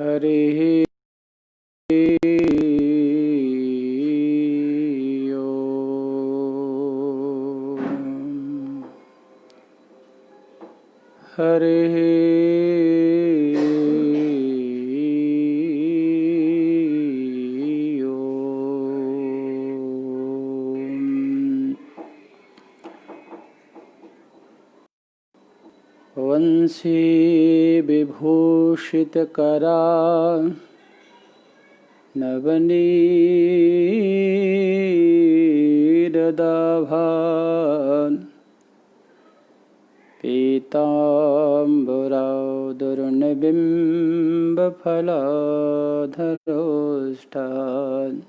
हरिः ओम्। हरिः ओम्। वंशी विभूषितकरा नवनीरदाभान् पीताम्बरादुर्निबिम्बफलाधरोष्ठान्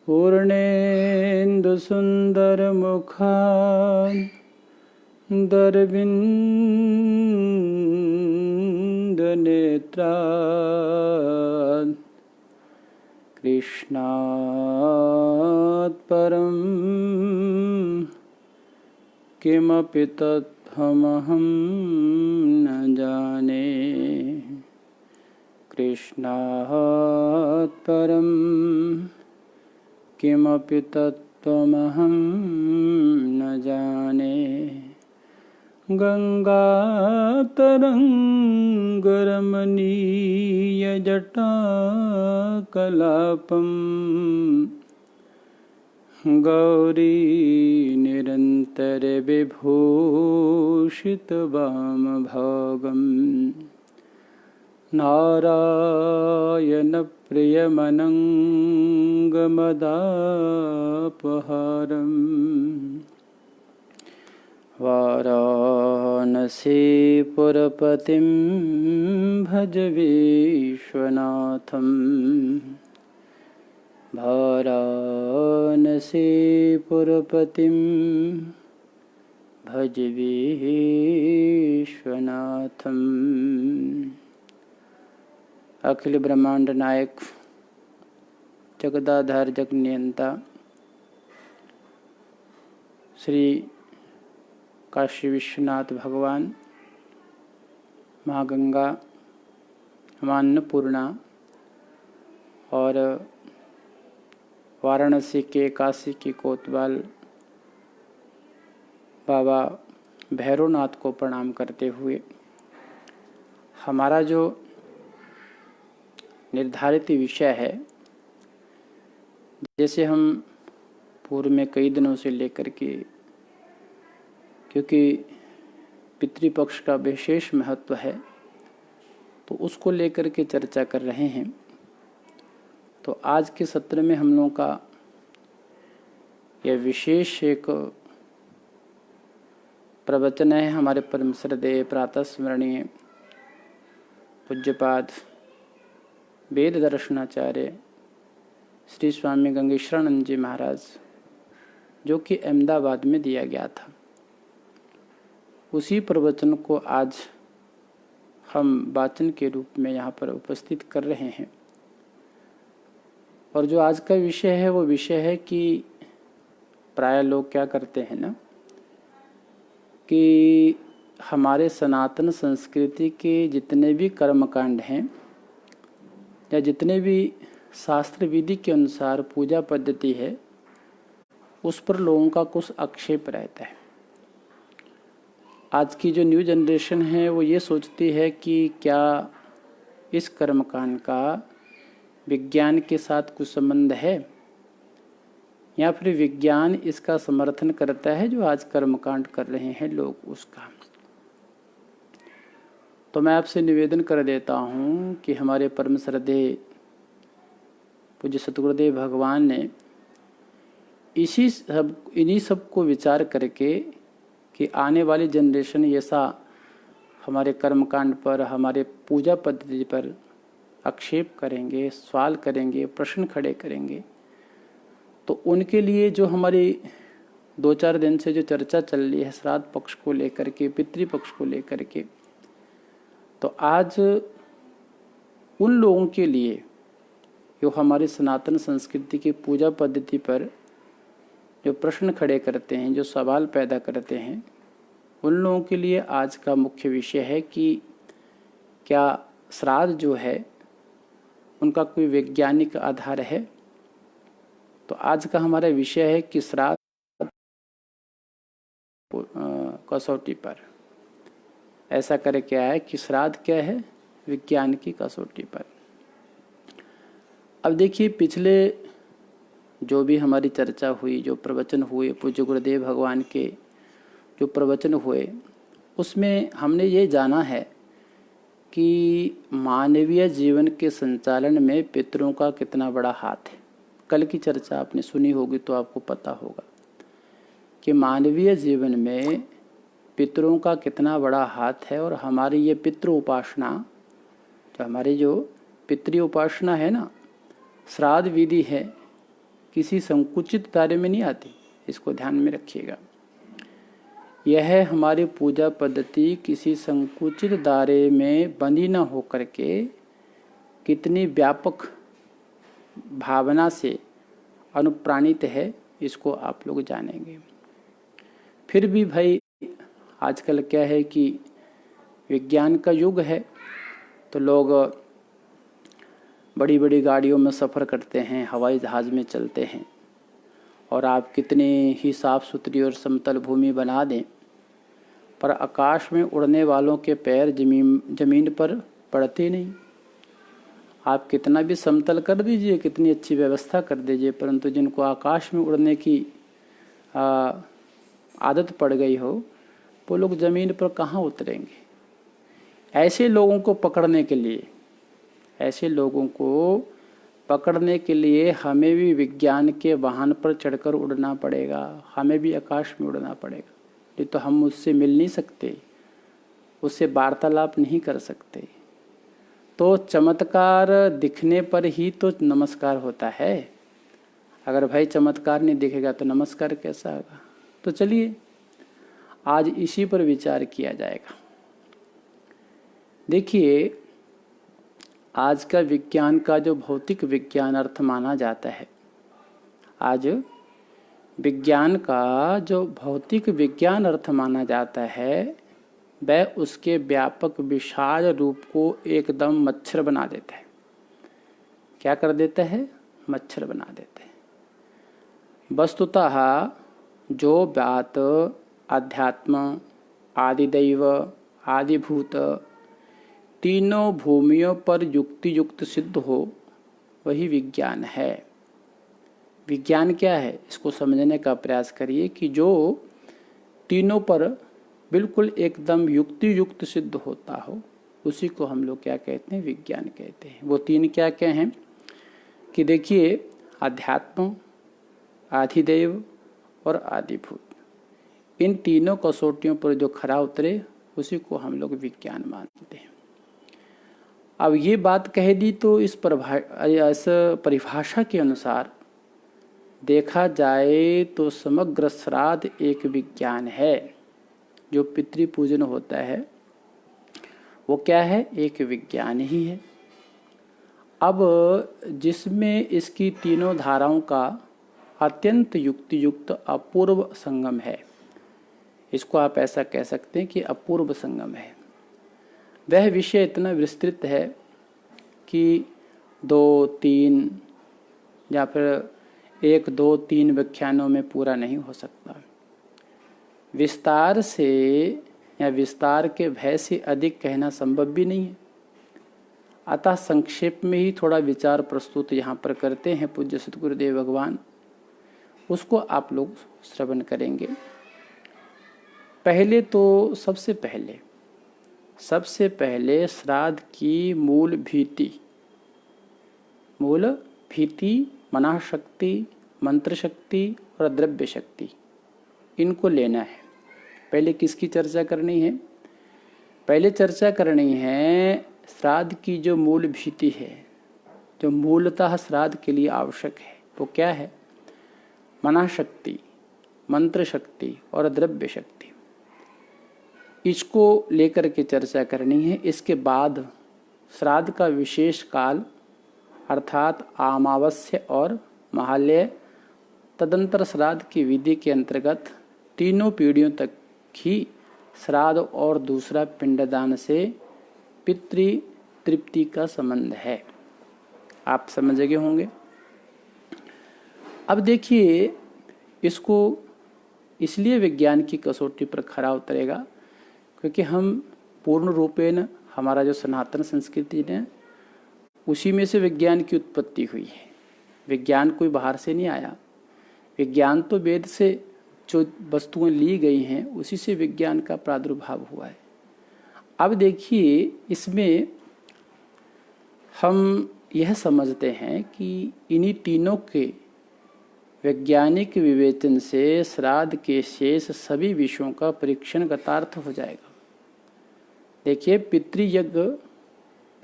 पूर्णेन्दुसुन्दरमुखान् दरविन्दनेत्रान् कृष्णात् परं किमपि तत्त्वमहं न जाने। कृष्णात् परं किमपि तत्त्वमहं न जाने। गंगातरङ्गरमणीयजटाकलापम् गौरी निरन्तरविभूषितवामभागम् नारायणप्रियमनङ्गमदापहारम् वाराणसीपुरपतिं भज विश्वनाथम्। वाराणसीपुरपतिं भज विश्वनाथम्। अखिल ब्रह्मांड नायक जगदाधार जगनियंता श्री काशी विश्वनाथ भगवान, माँ गंगा, माँ अन्नपूर्णा और वाराणसी के काशी की कोतवाल बाबा भैरवनाथ को प्रणाम करते हुए हमारा जो निर्धारित विषय है, जैसे हम पूर्व में कई दिनों से लेकर के, क्योंकि पितृपक्ष का विशेष महत्व है तो उसको लेकर के चर्चा कर रहे हैं। तो आज के सत्र में हम लोगों का यह विशेष एक प्रवचन है हमारे परम श्रद्धेय प्रातः स्मरणीय पूज्यपाद वेद दर्शनाचार्य श्री स्वामी गंगेश्वरानंद जी महाराज, जो कि अहमदाबाद में दिया गया था। उसी प्रवचन को आज हम वाचन के रूप में यहाँ पर उपस्थित कर रहे हैं। और जो आज का विषय है वो विषय है कि प्राय लोग क्या करते हैं ना, कि हमारे सनातन संस्कृति के जितने भी कर्मकांड हैं या जितने भी शास्त्र विधि के अनुसार पूजा पद्धति है, उस पर लोगों का कुछ आक्षेप रहता है। आज की जो न्यू जनरेशन है वो ये सोचती है कि क्या इस कर्मकांड का विज्ञान के साथ कुछ संबंध है, या फिर विज्ञान इसका समर्थन करता है जो आज कर्मकांड कर रहे हैं लोग उसका। तो मैं आपसे निवेदन कर देता हूँ कि हमारे परम श्रद्धेय पूज्य सतगुरुदेव भगवान ने इन्हीं सब को विचार करके कि आने वाली जनरेशन ऐसा हमारे कर्मकांड पर, हमारे पूजा पद्धति पर आक्षेप करेंगे, सवाल करेंगे, प्रश्न खड़े करेंगे, तो उनके लिए जो हमारी 2-4 दिन से जो चर्चा चल रही है श्राद्ध पक्ष को लेकर के, पितृपक्ष को लेकर के, तो आज उन लोगों के लिए जो हमारी सनातन संस्कृति की पूजा पद्धति पर जो प्रश्न खड़े करते हैं, जो सवाल पैदा करते हैं, उन लोगों के लिए आज का मुख्य विषय है कि क्या श्राद्ध जो है उनका कोई वैज्ञानिक आधार है? तो आज का हमारा विषय है कि श्राद्ध कसौटी पर। ऐसा करे क्या है कि श्राद्ध क्या है? विज्ञान की कसौटी पर। अब देखिए, पिछले जो भी हमारी चर्चा हुई, जो प्रवचन हुए पूज्य गुरुदेव भगवान के जो प्रवचन हुए, उसमें हमने ये जाना है कि मानवीय जीवन के संचालन में पितरों का कितना बड़ा हाथ है। कल की चर्चा आपने सुनी होगी तो आपको पता होगा कि मानवीय जीवन में पितरों का कितना बड़ा हाथ है। और हमारी ये पितृ उपासना, जो हमारी जो पितृ उपासना है ना, श्राद्ध विधि है, किसी संकुचित दायरे में नहीं आती। इसको ध्यान में रखिएगा। यह हमारी पूजा पद्धति किसी संकुचित दायरे में बंदी न होकर के कितनी व्यापक भावना से अनुप्राणित है, इसको आप लोग जानेंगे। फिर भी भाई आजकल क्या है कि विज्ञान का युग है, तो लोग बड़ी बड़ी गाड़ियों में सफ़र करते हैं, हवाई जहाज़ में चलते हैं, और आप कितने ही साफ़ सुथरी और समतल भूमि बना दें, पर आकाश में उड़ने वालों के पैर ज़मीन पर पड़ते नहीं। आप कितना भी समतल कर दीजिए, कितनी अच्छी व्यवस्था कर दीजिए, परंतु जिनको आकाश में उड़ने की आदत पड़ गई हो, वो लोग ज़मीन पर कहाँ उतरेंगे। ऐसे लोगों को पकड़ने के लिए हमें भी विज्ञान के वाहन पर चढ़कर उड़ना पड़ेगा, हमें भी आकाश में उड़ना पड़ेगा। नहीं तो हम उससे मिल नहीं सकते, उससे वार्तालाप नहीं कर सकते। तो चमत्कार दिखने पर ही तो नमस्कार होता है। अगर भाई चमत्कार नहीं दिखेगा तो नमस्कार कैसा होगा। तो चलिए आज इसी पर विचार किया जाएगा। देखिए, आज का विज्ञान का जो भौतिक विज्ञान अर्थ माना जाता है, आज विज्ञान का जो भौतिक विज्ञान अर्थ माना जाता है, वह उसके व्यापक विशाल रूप को एकदम मच्छर बना देता है। क्या कर देता है? मच्छर बना देता है। वस्तुतः जो बात अध्यात्म, आदिदैव, आदिभूत तीनों भूमियों पर युक्ति युक्त सिद्ध हो, वही विज्ञान है। विज्ञान क्या है, इसको समझने का प्रयास करिए कि जो तीनों पर बिल्कुल एकदम युक्ति युक्त सिद्ध होता हो, उसी को हम लोग क्या कहते हैं? विज्ञान कहते हैं। वो तीन क्या क्या हैं कि देखिए, अध्यात्म, आदिदेव और आदिभूत, इन तीनों कसौटियों पर जो खरा उतरे, उसी को हम लोग विज्ञान मानते हैं। अब ये बात कह दी तो इस परिभाषा के अनुसार देखा जाए तो समग्र श्राद्ध एक विज्ञान है। जो पितृ पूजन होता है वो क्या है? एक विज्ञान ही है। अब जिसमें इसकी तीनों धाराओं का अत्यंत युक्ति युक्त अपूर्व संगम है, इसको आप ऐसा कह सकते हैं कि अपूर्व संगम है। वह विषय इतना विस्तृत है कि 2-3 या फिर 1-2-3 व्याख्यानों में पूरा नहीं हो सकता। विस्तार से या विस्तार के भय से अधिक कहना संभव भी नहीं है। अतः संक्षेप में ही थोड़ा विचार प्रस्तुत यहाँ पर करते हैं पूज्य सद्गुरुदेव भगवान, उसको आप लोग श्रवण करेंगे। पहले तो सबसे पहले श्राद्ध की मूल भीति मना शक्ति, मंत्र शक्ति और द्रव्य शक्ति, इनको लेना है। पहले किसकी चर्चा करनी है? पहले चर्चा करनी है श्राद्ध की जो मूल भीति है, जो मूलतः श्राद्ध के लिए आवश्यक है, वो क्या है? मना शक्ति, मंत्र शक्ति और द्रव्य शक्ति। इसको लेकर के चर्चा करनी है। इसके बाद श्राद्ध का विशेष काल अर्थात अमावस्या और महालय, तदंतर श्राद्ध की विधि के अंतर्गत तीनों पीढ़ियों तक ही श्राद्ध और दूसरा पिंडदान से पितृ तृप्ति का संबंध है। आप समझ गए होंगे। अब देखिए, इसको इसलिए विज्ञान की कसौटी पर खरा उतरेगा क्योंकि हम पूर्ण रूपेण, हमारा जो सनातन संस्कृति है उसी में से विज्ञान की उत्पत्ति हुई है। विज्ञान कोई बाहर से नहीं आया। विज्ञान तो वेद से जो वस्तुएं ली गई हैं उसी से विज्ञान का प्रादुर्भाव हुआ है। अब देखिए, इसमें हम यह समझते हैं कि इन्हीं तीनों के वैज्ञानिक विवेचन से श्राद्ध के शेष सभी विषयों का परीक्षण गतार्थ हो जाएगा। देखिए,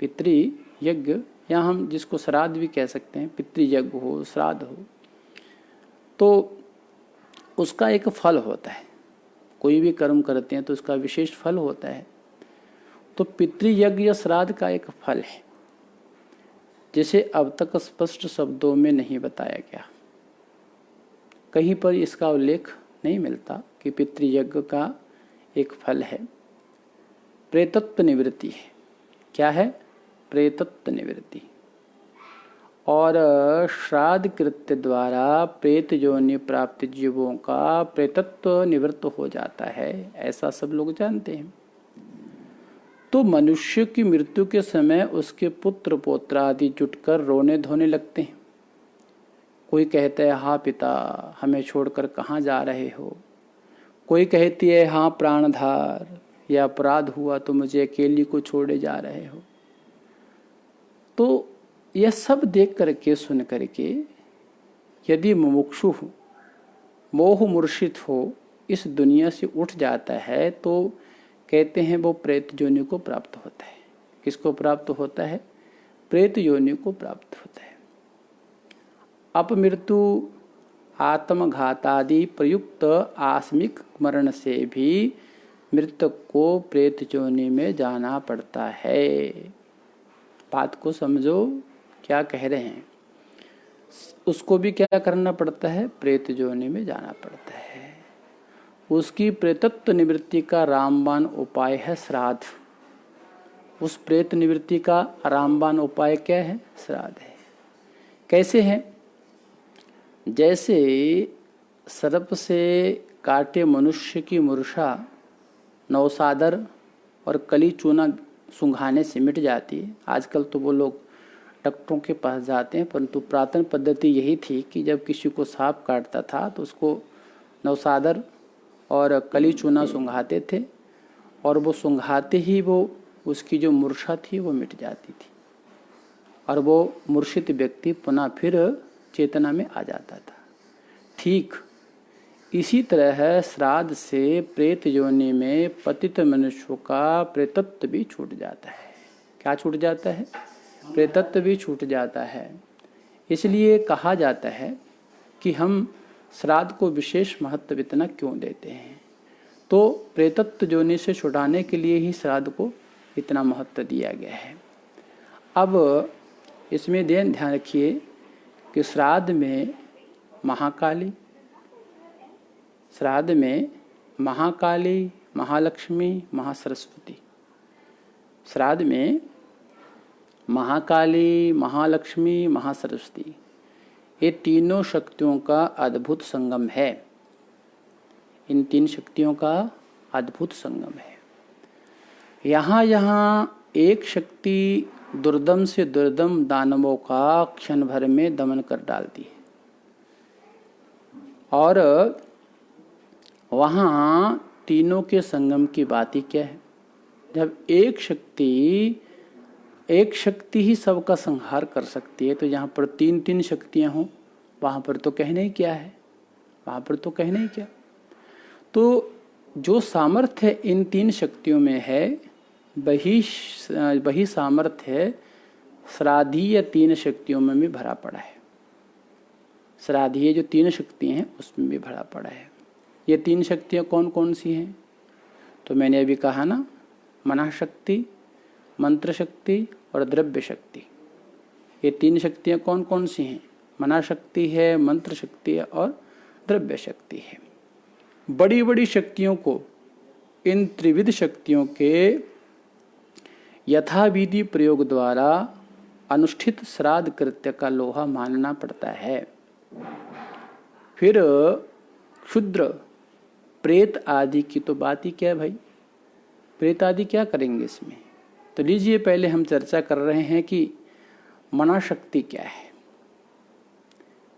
पितृयज्ञ या हम जिसको श्राद्ध भी कह सकते हैं, पितृयज्ञ हो श्राद्ध हो, तो उसका एक फल होता है। कोई भी कर्म करते हैं तो उसका विशेष फल होता है। तो पितृयज्ञ या श्राद्ध का एक फल है जिसे अब तक स्पष्ट शब्दों में नहीं बताया गया। कहीं पर इसका उल्लेख नहीं मिलता कि पितृयज्ञ का एक फल है प्रेतत्व निवृत्ति है। क्या है? प्रेतत्व निवृत्ति। और श्राद्ध कृत्य द्वारा प्रेत योनि प्राप्त जीवों का प्रेतत्व निवृत्त हो जाता है, ऐसा सब लोग जानते हैं। तो मनुष्य की मृत्यु के समय उसके पुत्र पौत्र आदि जुटकर रोने धोने लगते हैं। कोई कहता है, हाँ पिता, हमें छोड़कर कहाँ जा रहे हो। कोई कहती है, हाँ प्राणधार, यह अपराध हुआ तो मुझे अकेली को छोड़े जा रहे हो। तो यह सब देख करके सुन करके यदि मुमुक्षु हो, मोह मूर्छित हो, इस दुनिया से उठ जाता है तो कहते हैं वो प्रेत योनि को प्राप्त होता है। किसको प्राप्त होता है? प्रेत योनि को प्राप्त होता है। अपमृत्यु आत्मघातादि प्रयुक्त आस्मिक मरण से भी मृतक को प्रेत योनि में जाना पड़ता है। बात को समझो, क्या कह रहे हैं। उसको भी क्या करना पड़ता है? प्रेत योनि में जाना पड़ता है। उसकी प्रेतत्व निवृत्ति का रामबाण उपाय है श्राद्ध। उस प्रेत निवृत्ति का रामबाण उपाय क्या है? श्राद्ध है। कैसे है? जैसे सर्प से काटे मनुष्य की मूर्छा नौसादर और कली चूना सूंघाने से मिट जाती है। आजकल तो वो लोग डॉक्टरों के पास जाते हैं, परंतु पुरातन पद्धति यही थी कि जब किसी को सांप काटता था तो उसको नौसादर और कली चूना सूंघाते थे और वो सूंघाते ही वो उसकी जो मूर्छा थी वो मिट जाती थी और वो मूर्छित व्यक्ति पुनः फिर चेतना में आ जाता था। ठीक इसी तरह श्राद्ध से प्रेत योनि में पतित मनुष्यों का प्रेतत्व भी छूट जाता है। क्या छूट जाता है? प्रेतत्व भी छूट जाता है। इसलिए कहा जाता है कि हम श्राद्ध को विशेष महत्व इतना क्यों देते हैं। तो प्रेतत्व योनि से छुड़ाने के लिए ही श्राद्ध को इतना महत्व दिया गया है। अब इसमें ध्यान रखिए कि श्राद्ध में महाकाली, महालक्ष्मी, महासरस्वती, श्राद्ध में महाकाली, महालक्ष्मी, महासरस्वती, ये तीनों शक्तियों का अद्भुत संगम है। इन तीन शक्तियों का अद्भुत संगम है। यहाँ एक शक्ति दुर्दम से दुर्दम दानवों का क्षण भर में दमन कर डालती है और वहाँ तीनों के संगम की बात ही क्या है। जब एक शक्ति ही सबका संहार कर सकती है तो यहाँ पर तीन तीन शक्तियाँ हों, वहाँ पर तो कहने ही क्या है, तो जो सामर्थ्य इन तीन शक्तियों में है वही सामर्थ्य श्राद्धीय तीन शक्तियों में भी भरा पड़ा है। श्राद्धीय जो तीन शक्ति हैं उसमें भी भरा पड़ा है। ये तीन शक्तियाँ कौन कौन सी हैं? तो मैंने अभी कहा ना, मना शक्ति, मंत्र शक्ति और द्रव्य शक्ति। ये तीन शक्तियाँ कौन कौन सी हैं? मना शक्ति है, मंत्र शक्ति है और द्रव्य शक्ति है। बड़ी बड़ी शक्तियों को, इन त्रिविध शक्तियों के यथाविधि प्रयोग द्वारा अनुष्ठित श्राद्ध कृत्य का लोहा मानना पड़ता है। फिर क्षुद्र प्रेत आदि की तो बात ही क्या है भाई, प्रेत आदि क्या करेंगे इसमें। तो लीजिए पहले हम चर्चा कर रहे हैं कि मना शक्ति क्या है।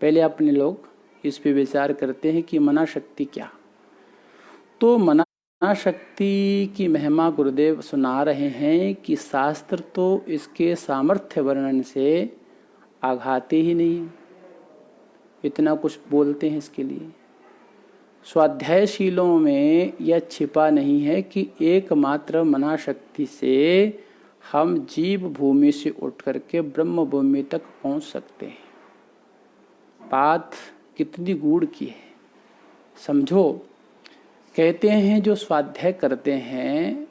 पहले अपने लोग इस पे विचार करते हैं कि मना शक्ति क्या। तो मना शक्ति की महिमा गुरुदेव सुना रहे हैं कि शास्त्र तो इसके सामर्थ्य वर्णन से आघाते ही नहीं, इतना कुछ बोलते हैं इसके लिए। स्वाध्यायशीलों में यह छिपा नहीं है कि एकमात्र मना शक्ति से हम जीव भूमि से उठ करके ब्रह्म भूमि तक पहुंच सकते हैं। बात कितनी गूढ़ की है समझो। कहते हैं जो स्वाध्याय करते हैं,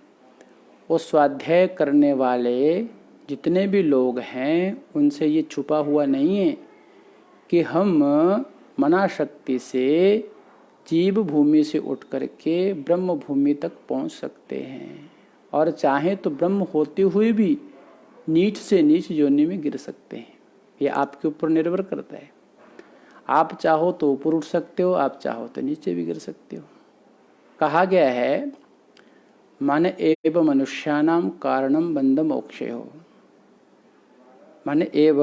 वो स्वाध्याय करने वाले जितने भी लोग हैं उनसे ये छुपा हुआ नहीं है कि हम मना शक्ति से जीव भूमि से उठ करके ब्रह्म भूमि तक पहुंच सकते हैं, और चाहें तो ब्रह्म होते हुए भी नीच से नीच योनि में गिर सकते हैं। ये आपके ऊपर निर्भर करता है। आप चाहो तो ऊपर उठ सकते हो, आप चाहो तो नीचे भी गिर सकते हो। कहा गया है मन एव मनुष्यानाम कारणम बंध मोक्षे हो, मन एव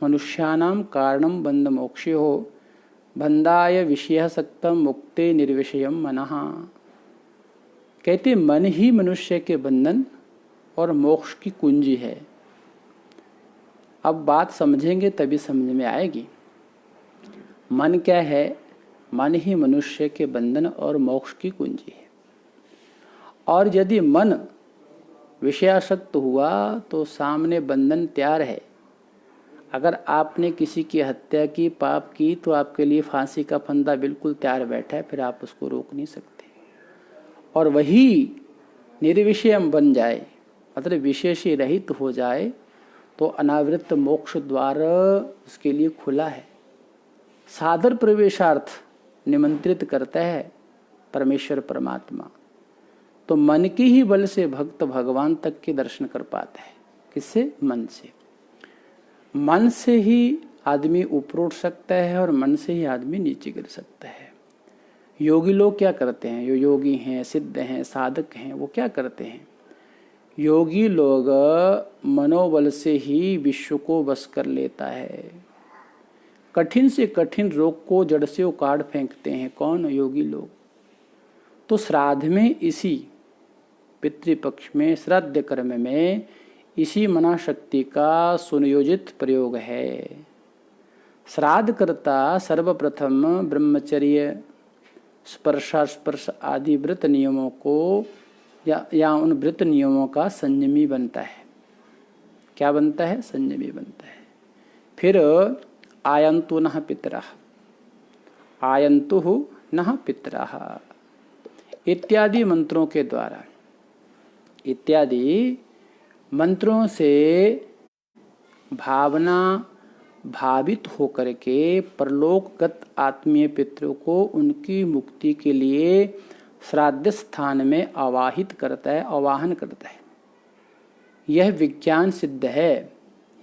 मनुष्यानाम कारणम बंध मोक्षे हो, बंधाय विषय सक्तम मुक्ते निर्विषयम मनः। कहते मन ही मनुष्य के बंधन और मोक्ष की कुंजी है। अब बात समझेंगे तभी समझ में आएगी। मन क्या है? मन ही मनुष्य के बंधन और मोक्ष की कुंजी है। और यदि मन विषयासक्त हुआ तो सामने बंधन तैयार है। अगर आपने किसी की हत्या की, पाप की, तो आपके लिए फांसी का फंदा बिल्कुल तैयार बैठा है, फिर आप उसको रोक नहीं सकते। और वही निर्विषय बन जाए, मतलब विशेष रहित हो जाए, तो अनावृत मोक्ष द्वार उसके लिए खुला है। सादर प्रवेशार्थ निमंत्रित करता है परमेश्वर परमात्मा। तो मन के ही बल से भक्त भगवान तक के दर्शन कर पाता है। किससे? मन से। मन से ही आदमी ऊपर उठ सकता है और मन से ही आदमी नीचे गिर सकता है। योगी लोग क्या करते हैं? जो योगी हैं, सिद्ध हैं, साधक हैं, वो क्या करते हैं? योगी लोग मनोबल से ही विश्व को बस कर लेता है। कठिन से कठिन रोग को जड़ से उखाड़ फेंकते हैं। कौन? योगी लोग। तो श्राद्ध में, इसी पितृपक्ष में, श्राद्ध कर्म में इसी मना शक्ति का सुनियोजित प्रयोग है। श्राद्ध कर्ता सर्वप्रथम ब्रह्मचर्य, स्पर्श आदि व्रत नियमों को या उन व्रत नियमों का संयमी बनता है। क्या बनता है? संयमी बनता है। फिर आयन्तु नः पितरः, आयन्तु नः पितरः इत्यादि मंत्रों के द्वारा, इत्यादि मंत्रों से भावना भावित होकर के परलोकगत आत्मीय पितरों को उनकी मुक्ति के लिए श्राद्ध स्थान में आवाहित करता है, आवाहन करता है। यह विज्ञान सिद्ध है।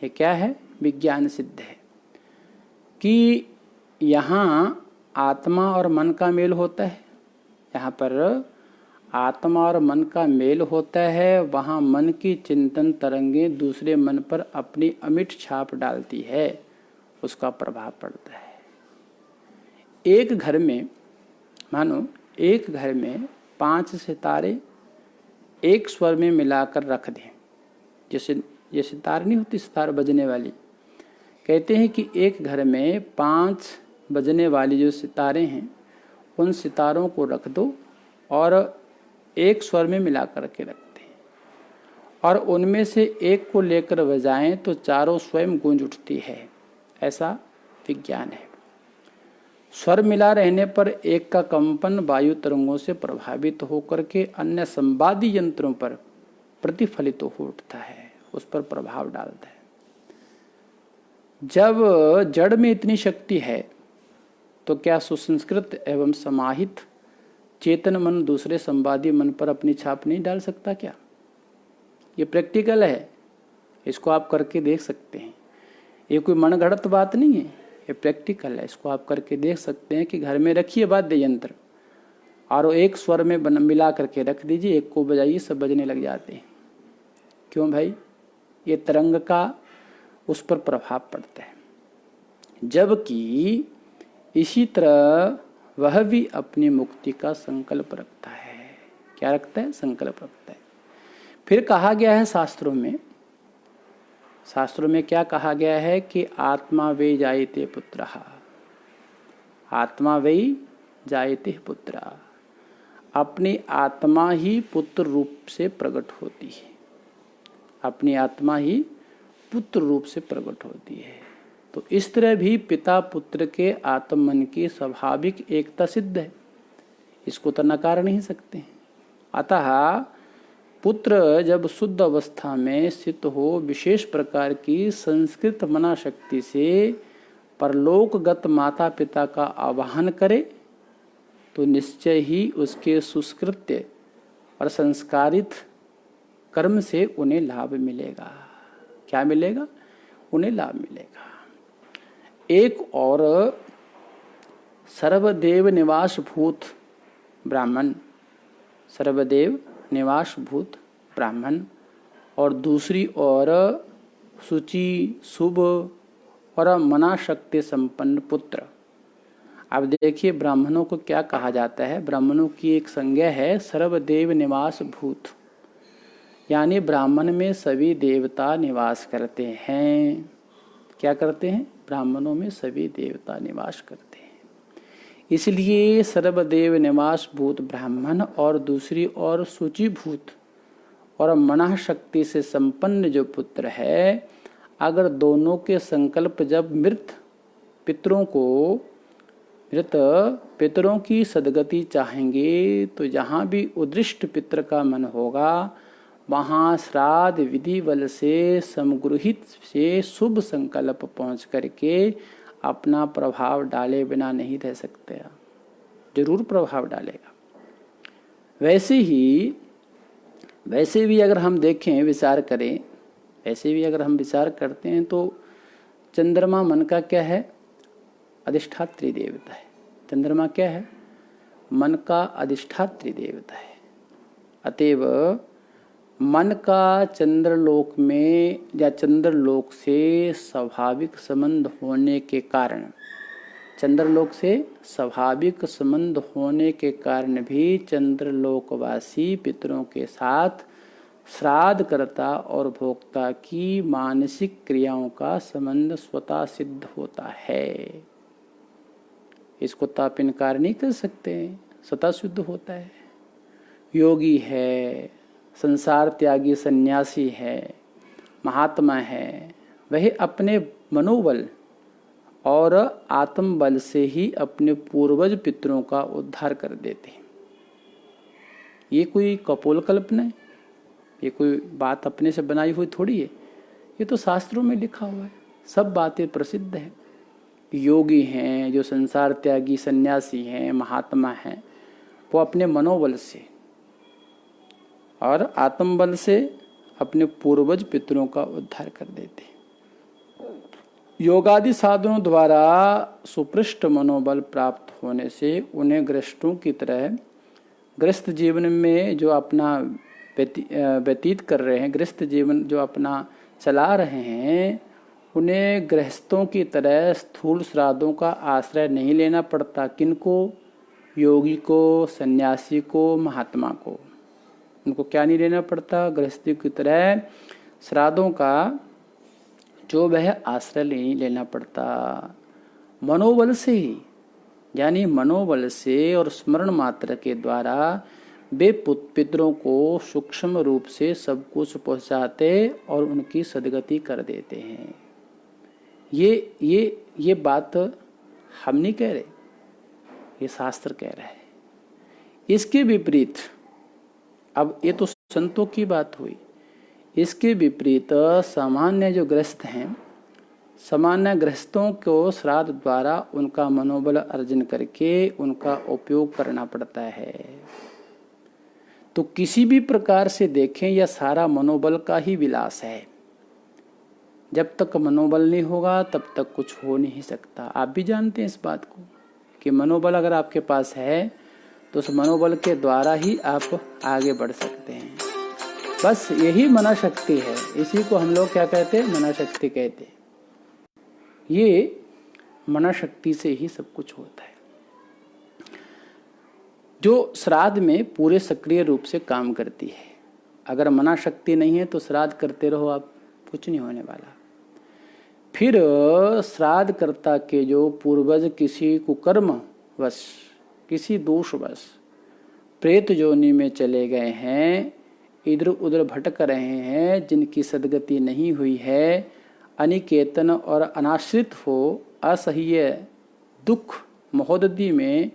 यह क्या है? विज्ञान सिद्ध है कि यहाँ आत्मा और मन का मेल होता है। यहाँ पर आत्मा और मन का मेल होता है, वहाँ मन की चिंतन तरंगें दूसरे मन पर अपनी अमिट छाप डालती है, उसका प्रभाव पड़ता है। एक घर में, मानो एक घर में 5 सितारे एक स्वर में मिलाकर रख दें। जैसे ये सितार नहीं होती, सितार बजने वाली। कहते हैं कि एक घर में 5 बजने वाली जो सितारे हैं, उन सितारों को रख दो और एक स्वर में मिला करके रखते हैं, और उनमें से एक को लेकर बजाएं तो चारों स्वयं गूंज उठती है। ऐसा विज्ञान है। स्वर मिला रहने पर एक का कंपन वायु तरंगों से प्रभावित होकर के अन्य संवादी यंत्रों पर प्रतिफलित हो उठता है, उस पर प्रभाव डालता है। जब जड़ में इतनी शक्ति है तो क्या सुसंस्कृत एवं समाहित चेतन मन दूसरे संवादी मन पर अपनी छाप नहीं डाल सकता क्या? ये प्रैक्टिकल है, इसको आप करके देख सकते हैं। ये कोई मनगढ़ंत बात नहीं है, ये प्रैक्टिकल है। इसको आप करके देख सकते हैं कि घर में रखिए वाद्य यंत्र और वो एक स्वर में मिला करके रख दीजिए, एक को बजाइए, सब बजने लग जाते हैं। क्यों भाई? ये तरंग का उस पर प्रभाव पड़ता है। जबकि इसी तरह वह भी अपनी मुक्ति का संकल्प रखता है। क्या रखता है? संकल्प रखता है। फिर कहा गया है शास्त्रों में क्या कहा गया है कि आत्मा वे जायते पुत्रः, आत्मा वे जायते पुत्रः, अपनी आत्मा ही पुत्र रूप से प्रकट होती है, अपनी आत्मा ही पुत्र रूप से प्रकट होती है। तो इस तरह भी पिता पुत्र के आत्म मन की स्वाभाविक एकता सिद्ध है, इसको तो नकार नहीं सकते। अतः पुत्र जब शुद्ध अवस्था में स्थित हो, विशेष प्रकार की संस्कृत मना शक्ति से परलोकगत माता पिता का आवाहन करे तो निश्चय ही उसके सुस्कृत्य और संस्कारित कर्म से उन्हें लाभ मिलेगा। क्या मिलेगा? उन्हें लाभ मिलेगा। एक और सर्वदेव निवास भूत ब्राह्मण, सर्वदेव निवास भूत ब्राह्मण, और दूसरी ओर शुचि शुभ और मना शक्ति संपन्न पुत्र। अब देखिए ब्राह्मणों को क्या कहा जाता है। ब्राह्मणों की एक संज्ञा है सर्वदेव निवास भूत, यानी ब्राह्मण में सभी देवता निवास करते हैं। क्या करते हैं? ब्राह्मणों में सभी देवता निवास करते हैं। इसलिए सर्वदेव निवास भूत ब्राह्मण और दूसरी ओर शुचि भूत और मना शक्ति से संपन्न जो पुत्र है, अगर दोनों के संकल्प जब मृत पितरों की सदगति चाहेंगे तो जहाँ भी उद्दिष्ट पितर का मन होगा वहाँ श्राद्ध विधि बल से समगृहित से शुभ संकल्प पहुँच करके अपना प्रभाव डाले बिना नहीं रह सकते, जरूर प्रभाव डालेगा। वैसे भी अगर हम देखें, विचार करें, वैसे भी अगर हम विचार करते हैं तो चंद्रमा मन का क्या है? अधिष्ठात्री देवता है। चंद्रमा क्या है? मन का अधिष्ठात्री देवता है। अतएव मन का चंद्रलोक में या चंद्रलोक से स्वाभाविक संबंध होने के कारण, चंद्रलोक से स्वाभाविक संबंध होने के कारण भी चंद्रलोकवासी पितरों के साथ श्राद्धकर्ता और भोक्ता की मानसिक क्रियाओं का संबंध स्वतः सिद्ध होता है। इसको तो आप इनकार नहीं कर सकते, स्वतः सिद्ध होता है। योगी है, संसार त्यागी सन्यासी है, महात्मा है, वह अपने मनोबल और आत्म बल से ही अपने पूर्वज पितरों का उद्धार कर देते हैं। ये कोई कपोल कल्पना है, ये कोई बात अपने से बनाई हुई थोड़ी है, ये तो शास्त्रों में लिखा हुआ है, सब बातें प्रसिद्ध हैं। योगी हैं, जो संसार त्यागी सन्यासी हैं, महात्मा हैं, वो अपने मनोबल से और आत्मबल से अपने पूर्वज पितरों का उद्धार कर देते हैं। योगादि साधनों द्वारा सुपृष्ट मनोबल प्राप्त होने से उन्हें गृहस्थों की तरह गृहस्थ जीवन में जो अपना व्यतीत कर रहे हैं, गृहस्थ जीवन जो अपना चला रहे हैं, उन्हें गृहस्थों की तरह स्थूल श्राद्धों का आश्रय नहीं लेना पड़ता। किनको? योगी को, सन्यासी को, महात्मा को। उनको क्या नहीं लेना पड़ता? गृहस्थी की तरह श्राद्धों का जो वह आश्रय नहीं लेना पड़ता। मनोबल से ही, यानी मनोबल से और स्मरण मात्र के द्वारा वे पितरों को सूक्ष्म रूप से सब कुछ पहुंचाते और उनकी सदगति कर देते हैं। ये बात हम नहीं कह रहे, ये शास्त्र कह रहा है। इसके विपरीत, अब ये तो संतों की बात हुई, इसके विपरीत सामान्य जो गृहस्थ हैं, सामान्य गृहस्थों को श्राद्ध द्वारा उनका मनोबल अर्जन करके उनका उपयोग करना पड़ता है। तो किसी भी प्रकार से देखें यह सारा मनोबल का ही विलास है। जब तक मनोबल नहीं होगा तब तक कुछ हो नहीं सकता। आप भी जानते हैं इस बात को कि मनोबल अगर आपके पास है तो उस मनोबल के द्वारा ही आप आगे बढ़ सकते हैं। बस यही मना शक्ति है। इसी को हम लोग क्या कहते हैं? मना शक्ति कहते हैं। ये मना शक्ति से ही सब कुछ होता है, जो श्राद्ध में पूरे सक्रिय रूप से काम करती है। अगर मना शक्ति नहीं है तो श्राद्ध करते रहो आप, कुछ नहीं होने वाला। फिर श्राद्ध कर्ता के जो पूर्वज किसी कुकर्म वश, किसी दोषवश प्रेत योनि में चले गए हैं, इधर उधर भटक रहे हैं, जिनकी सद्गति नहीं हुई है, अनिकेतन और अनाश्रित हो असह्य दुख महोदधि में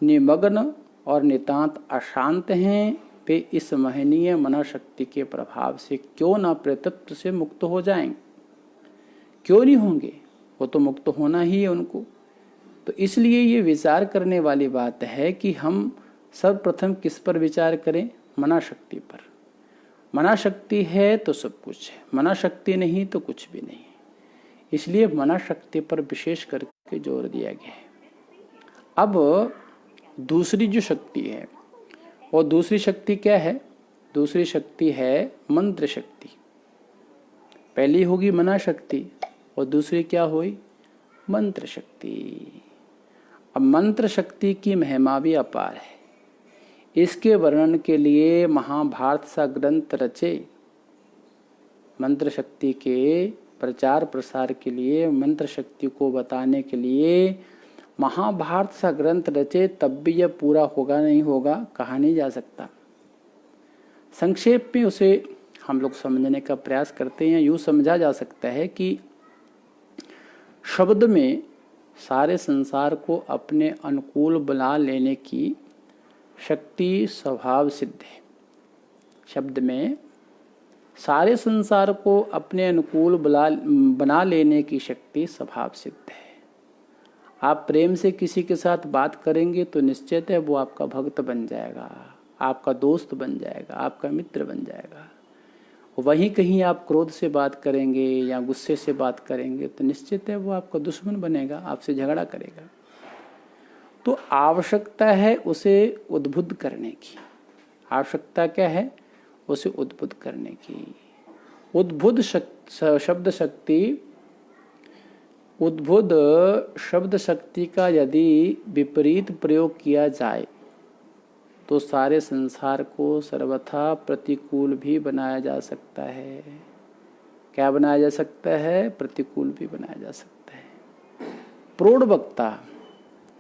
निमग्न और नितांत अशांत हैं, वे इस महनीय मना शक्ति के प्रभाव से क्यों न प्रेतत्व से मुक्त हो जाएं? क्यों नहीं होंगे? वो तो मुक्त होना ही है उनको। तो इसलिए ये विचार करने वाली बात है कि हम सर्वप्रथम किस पर विचार करें? मना शक्ति पर। मना शक्ति है तो सब कुछ है, मना शक्ति नहीं तो कुछ भी नहीं। इसलिए मना शक्ति पर विशेष करके जोर दिया गया है। अब दूसरी जो शक्ति है, और दूसरी शक्ति क्या है? दूसरी शक्ति है मंत्र शक्ति। पहली होगी मना शक्ति और दूसरी क्या हुई? मंत्र शक्ति। अब मंत्र शक्ति की महिमा भी अपार है। इसके वर्णन के लिए महाभारत सा ग्रंथ रचे, मंत्र शक्ति के प्रचार प्रसार के लिए, मंत्र शक्ति को बताने के लिए महाभारत सा ग्रंथ रचे, तब भी यह पूरा होगा नहीं होगा, कहा नहीं जा सकता। संक्षेप में उसे हम लोग समझने का प्रयास करते हैं। यूँ समझा जा सकता है कि शब्द में सारे संसार को अपने अनुकूल बना लेने की शक्ति स्वभाव सिद्ध है। शब्द में सारे संसार को अपने अनुकूल बना लेने की शक्ति स्वभाव सिद्ध है। आप प्रेम से किसी के साथ बात करेंगे तो निश्चित है वो आपका भक्त बन जाएगा, आपका दोस्त बन जाएगा, आपका मित्र बन जाएगा। वहीं कहीं आप क्रोध से बात करेंगे या गुस्से से बात करेंगे तो निश्चित है वो आपका दुश्मन बनेगा, आपसे झगड़ा करेगा। तो आवश्यकता है उसे उद्बुद्ध करने की। आवश्यकता क्या है? उसे उद्बुद्ध करने की। उद्बुद्ध शब्द शक्ति, उद्बुद्ध शब्द शक्ति का यदि विपरीत प्रयोग किया जाए तो सारे संसार को सर्वथा प्रतिकूल भी बनाया जा सकता है। क्या बनाया जा सकता है? प्रतिकूल भी बनाया जा सकता है। प्रौढ़ वक्ता,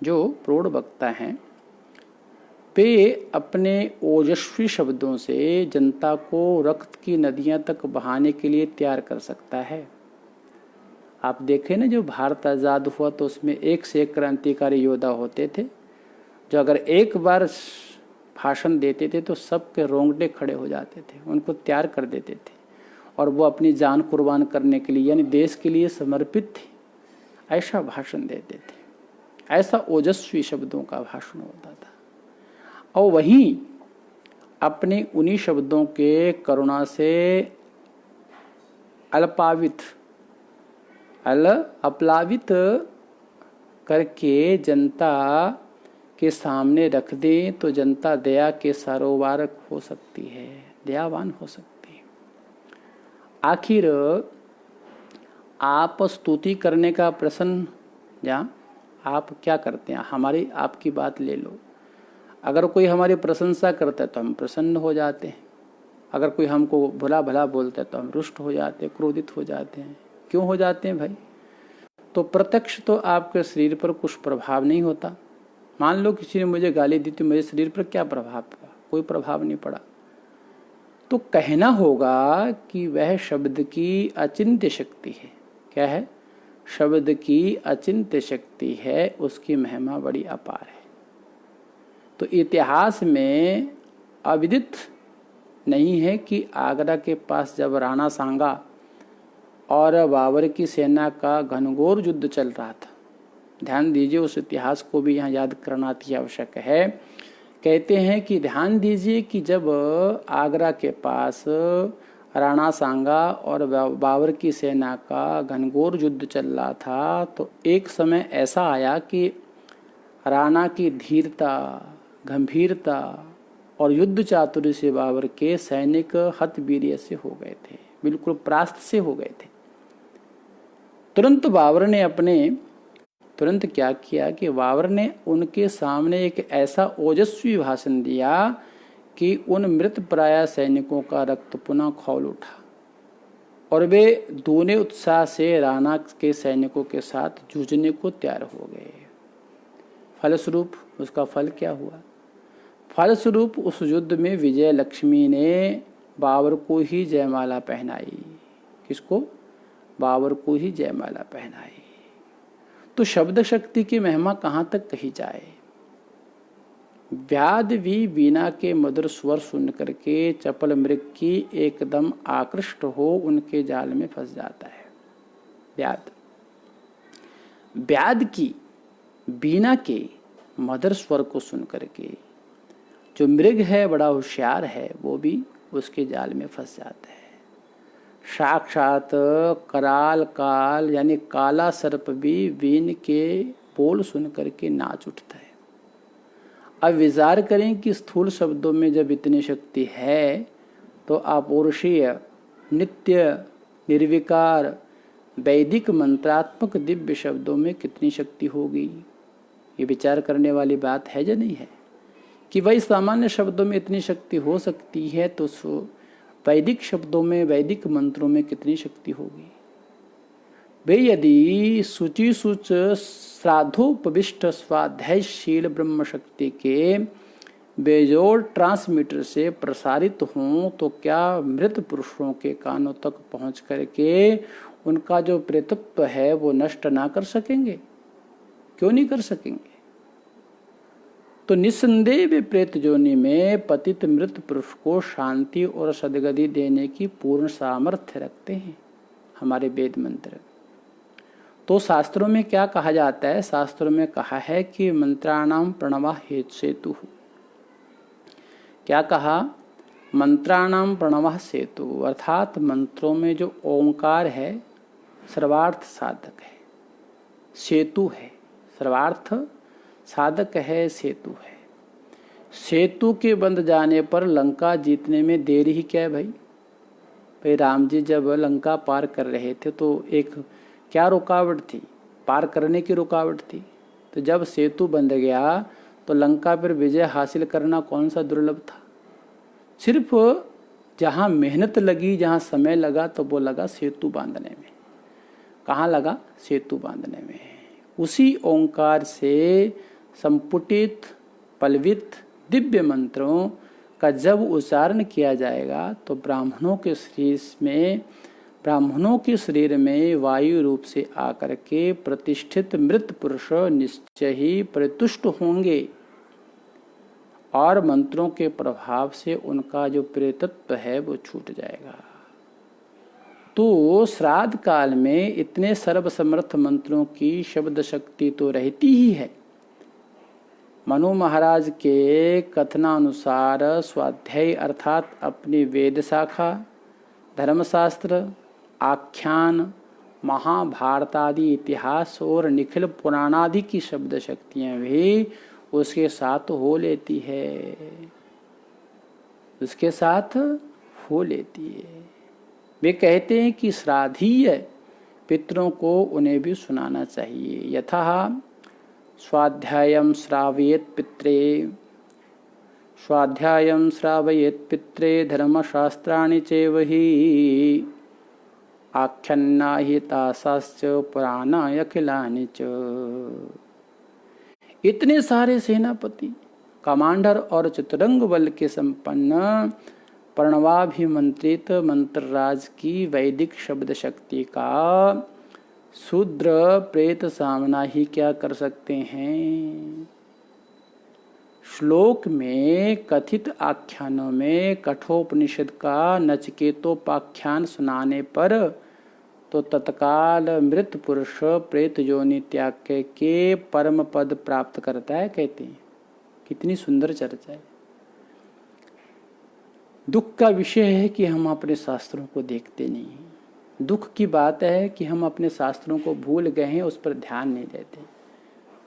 जो प्रौढ़ वक्ता हैं, वे अपने ओजस्वी शब्दों से जनता को रक्त की नदियां तक बहाने के लिए तैयार कर सकता है। आप देखें ना, जो भारत आज़ाद हुआ तो उसमें एक से एक क्रांतिकारी योद्धा होते थे, जो अगर एक बार भाषण देते थे तो सबके रोंगटे खड़े हो जाते थे, उनको तैयार कर देते थे और वो अपनी जान कुर्बान करने के लिए, यानी देश के लिए समर्पित थे। ऐसा भाषण देते थे, ऐसा ओजस्वी शब्दों का भाषण होता था। और वहीं अपने उन्हीं शब्दों के करुणा से अपलावित करके जनता के सामने रख दे तो जनता दया के सरोवर हो सकती है, दयावान हो सकती है। आखिर आप स्तुति करने का प्रश्न, या आप क्या करते हैं? हमारी आपकी बात ले लो। अगर कोई हमारी प्रशंसा करता है तो हम प्रसन्न हो जाते हैं, अगर कोई हमको भला भला बोलता है तो हम रुष्ट हो जाते हैं, क्रोधित हो जाते हैं। क्यों हो जाते हैं भाई? तो प्रत्यक्ष तो आपके शरीर पर कुछ प्रभाव नहीं होता। मान लो किसी ने मुझे गाली दी तो मेरे शरीर पर क्या प्रभाव पड़ा? कोई प्रभाव नहीं पड़ा। तो कहना होगा कि वह शब्द की अचिंत्य शक्ति है। क्या है? शब्द की अचिंत्य शक्ति है, उसकी महिमा बड़ी अपार है। तो इतिहास में अविदित नहीं है कि आगरा के पास जब राणा सांगा और बाबर की सेना का घनघोर युद्ध चल रहा था, ध्यान दीजिए, उस इतिहास को भी यहाँ याद करना अति आवश्यक है कहते हैं कि ध्यान दीजिए कि जब आगरा के पास राणा सांगा और बाबर की सेना का घनघोर युद्ध चल रहा था, तो एक समय ऐसा आया कि राणा की धीरता, गंभीरता और युद्ध चातुर्य से बाबर के सैनिक हतवीर्य से हो गए थे, बिल्कुल परास्त से हो गए थे। तुरंत बाबर ने तुरंत क्या किया कि बाबर ने उनके सामने एक ऐसा ओजस्वी भाषण दिया कि उन मृत प्राय सैनिकों का रक्त पुनः खौल उठा और वे दूने उत्साह से राणा के सैनिकों के साथ जूझने को तैयार हो गए। फलस्वरूप उसका फल क्या हुआ? फलस्वरूप उस युद्ध में विजय लक्ष्मी ने बाबर को ही जयमाला पहनाई। किसको? बाबर को ही जयमाला पहनाई। तो शब्द शक्ति की महिमा कहाँ तक कही जाए। व्याध भी बीना के मधुर स्वर सुन करके चपल मृग की एकदम आकृष्ट हो उनके जाल में फंस जाता है। व्याध की बीना के मधुर स्वर को सुन करके जो मृग है, बड़ा होशियार है, वो भी उसके जाल में फंस जाता है। साक्षात कराल काल यानी काला सर्प भी बीन के बोल सुन करके नाच उठता है। अब विचार करें कि स्थूल शब्दों में जब इतनी शक्ति है तो अपौरुषीय, नित्य, निर्विकार, वैदिक मंत्रात्मक दिव्य शब्दों में कितनी शक्ति होगी। ये विचार करने वाली बात है या नहीं है कि भाई सामान्य शब्दों में इतनी शक्ति हो सकती है तो वैदिक शब्दों में, वैदिक मंत्रों में कितनी शक्ति होगी। वे यदि शुचि शुच श्राद्धोपविष्ट स्वाध्यायशील ब्रह्म शक्ति के बेजोड़ ट्रांसमीटर से प्रसारित हों तो क्या मृत पुरुषों के कानों तक पहुंच करके उनका जो प्रेतत्व है वो नष्ट ना कर सकेंगे? क्यों नहीं कर सकेंगे? तो निस्संदेह वे प्रेत जोनि में पतित मृत पुरुष को शांति और सद्गति देने की पूर्ण सामर्थ्य रखते हैं हमारे वेद मंत्र। तो शास्त्रों में क्या कहा जाता है? शास्त्रों में कहा है कि मंत्राणाम प्रणवः सेतु। क्या कहा? मंत्राणाम प्रणवः सेतु, अर्थात मंत्रों में जो ओंकार है सर्वार्थ साधक है, सेतु है। सर्वार्थ साधक है, सेतु है। सेतु के बंध जाने पर लंका जीतने में देरी ही क्या है भाई? राम जी जब लंका पार कर रहे थे तो एक क्या रुकावट थी? पार करने की रुकावट थी। तो जब सेतु बंध गया तो लंका पर विजय हासिल करना कौन सा दुर्लभ था। सिर्फ जहाँ मेहनत लगी, जहाँ समय लगा, तो वो लगा सेतु बांधने में। कहाँ लगा? सेतु बांधने में। उसी ओंकार से संपुटित पल्वित दिव्य मंत्रों का जब उच्चारण किया जाएगा तो ब्राह्मणों के शरीर में वायु रूप से आकर के प्रतिष्ठित मृत पुरुष निश्चय ही परितुष्ट होंगे और मंत्रों के प्रभाव से उनका जो प्रेतत्व है वो छूट जाएगा। तो श्राद्ध काल में इतने सर्वसमर्थ मंत्रों की शब्द शक्ति तो रहती ही है। मनु महाराज के कथनानुसार स्वाध्याय अर्थात अपनी वेद शाखा, धर्मशास्त्र, आख्यान, महाभारत आदि इतिहास और निखिल पुराणादि की शब्द शक्तियां भी उसके साथ हो लेती है, उसके साथ हो लेती है। वे कहते हैं कि श्राद्धीय पितरों को उन्हें भी सुनाना चाहिए। यथा स्वाध्यायं श्रावयेत् पित्रे धर्मशास्त्राणि चैव हि आख्यानाहितासाश्च पुराणानि अखिलानि च। इतने सारे सेनापति, कमांडर और चतुरंग बल के संपन्न प्रणवाभिमंत्रित मंत्रराज की वैदिक शब्द शक्ति का शूद्र प्रेत सामना ही क्या कर सकते हैं। श्लोक में कथित आख्यानों में कठोपनिषद का नचिकेतोपाख्यान सुनाने पर तो तत्काल मृत पुरुष प्रेत योनि त्याग के परम पद प्राप्त करता है। कहते हैं कितनी सुंदर चर्चा है। दुख का विषय है कि हम अपने शास्त्रों को देखते नहीं हैं। दुख की बात है कि हम अपने शास्त्रों को भूल गए हैं, उस पर ध्यान नहीं देते।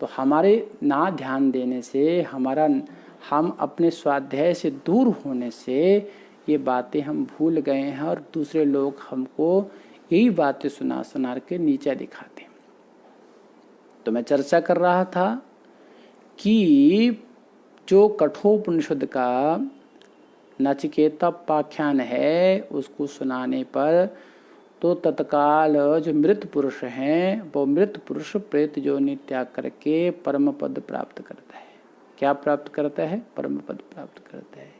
तो हमारे ना ध्यान देने से, हम अपने स्वाध्याय से दूर होने से ये बातें हम भूल गए हैं और दूसरे लोग हमको यही बातें सुना सुना के नीचा दिखाते हैं। तो मैं चर्चा कर रहा था कि जो कठोपनिषद का नचिकेतोपाख्यान है उसको सुनाने पर तो तत्काल जो मृत पुरुष हैं वो मृत पुरुष प्रेत योनि त्याग करके परम पद प्राप्त करता है। क्या प्राप्त करता है? परम पद प्राप्त करता है।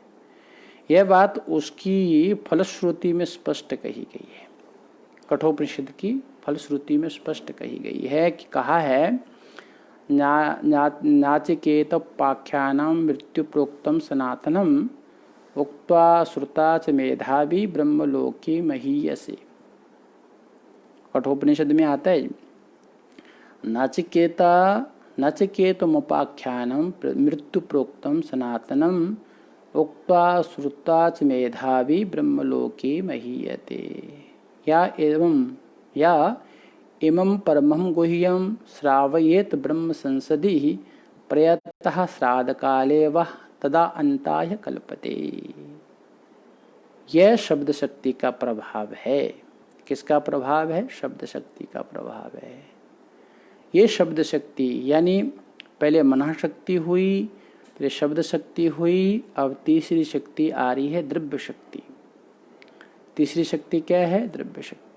यह बात उसकी फलश्रुति में स्पष्ट कही गई है। कठोपनिषद की फलश्रुति में स्पष्ट कही गई है कि कहा है नाचिकेतोपाख्यानं मृत्यु प्रोक्तम सनातनम उक्त्वा श्रुता च मेधावी ब्रह्मलोके महीयसे। कठोपनिषद में आता है नचिकेतमुपाख्यानं मृत्यु प्रोक्तम सनातनम उक्त्वा श्रुता च मेधावी ब्रह्मलोके महीयते। या इमं परमं गुह्यं श्रावयेत ब्रह्म संसदि प्रयतः श्राद्धकाले वह तदा अंताय कल्पते। यह शब्द शक्ति का प्रभाव है। किसका प्रभाव है? शब्द शक्ति का प्रभाव है। ये शब्द शक्ति यानी पहले मनः शक्ति हुई, फिर शब्द शक्ति हुई, अब तीसरी शक्ति आ रही है द्रव्य शक्ति। तीसरी शक्ति क्या है? द्रव्य शक्ति।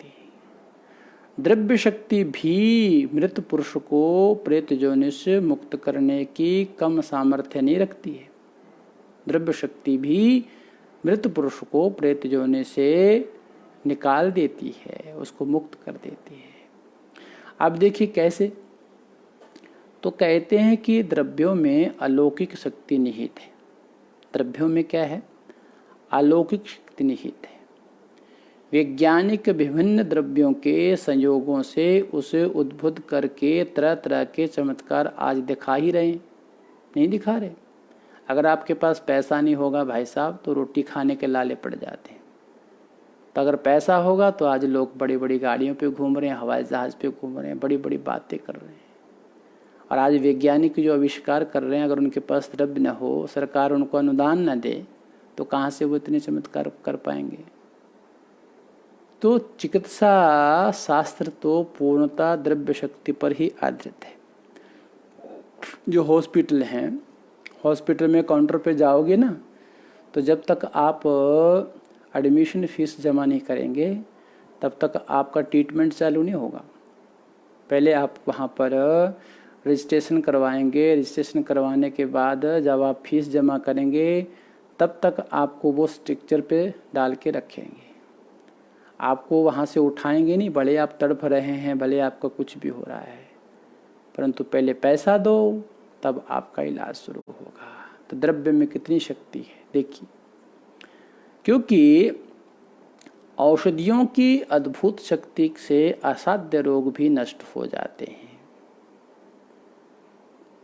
द्रव्य शक्ति भी मृत पुरुष को प्रेत योनि से मुक्त करने की कम सामर्थ्य नहीं रखती है। द्रव्य शक्ति भी मृत पुरुष को प्रेत योनि से निकाल देती है, उसको मुक्त कर देती है। अब देखिए कैसे। तो कहते हैं कि द्रव्यों में अलौकिक शक्ति निहित है। द्रव्यों में क्या है? अलौकिक शक्ति निहित है। वैज्ञानिक विभिन्न द्रव्यों के संयोगों से उसे उद्भुत करके तरह तरह के चमत्कार आज दिखा ही रहे हैं, नहीं दिखा रहे? अगर आपके पास पैसा नहीं होगा भाई साहब तो रोटी खाने के लाले पड़ जाते हैं। तो अगर पैसा होगा तो आज लोग बड़ी बड़ी गाड़ियों पे घूम रहे हैं, हवाई जहाज पे घूम रहे हैं, बड़ी बड़ी बातें कर रहे हैं। और आज वैज्ञानिक जो आविष्कार कर रहे हैं, अगर उनके पास द्रव्य न हो, सरकार उनको अनुदान न दे, तो कहाँ से वो इतने चमत्कार कर पाएंगे? तो चिकित्सा शास्त्र तो पूर्णतः द्रव्य शक्ति पर ही आधारित है। जो हॉस्पिटल हैं, हॉस्पिटल में काउंटर पे जाओगे ना, तो जब तक आप एडमिशन फीस जमा नहीं करेंगे तब तक आपका ट्रीटमेंट चालू नहीं होगा। पहले आप वहाँ पर रजिस्ट्रेशन करवाएंगे। रजिस्ट्रेशन करवाने के बाद जब आप फीस जमा करेंगे तब तक आपको वो स्ट्रक्चर पे डाल के रखेंगे। आपको वहाँ से उठाएंगे नहीं, भले आप तड़प रहे हैं, भले आपका कुछ भी हो रहा है, परंतु पहले पैसा दो तब आपका इलाज शुरू होगा। तो द्रव्य में कितनी शक्ति है देखिए। क्योंकि औषधियों की अद्भुत शक्ति से असाध्य रोग भी नष्ट हो जाते हैं।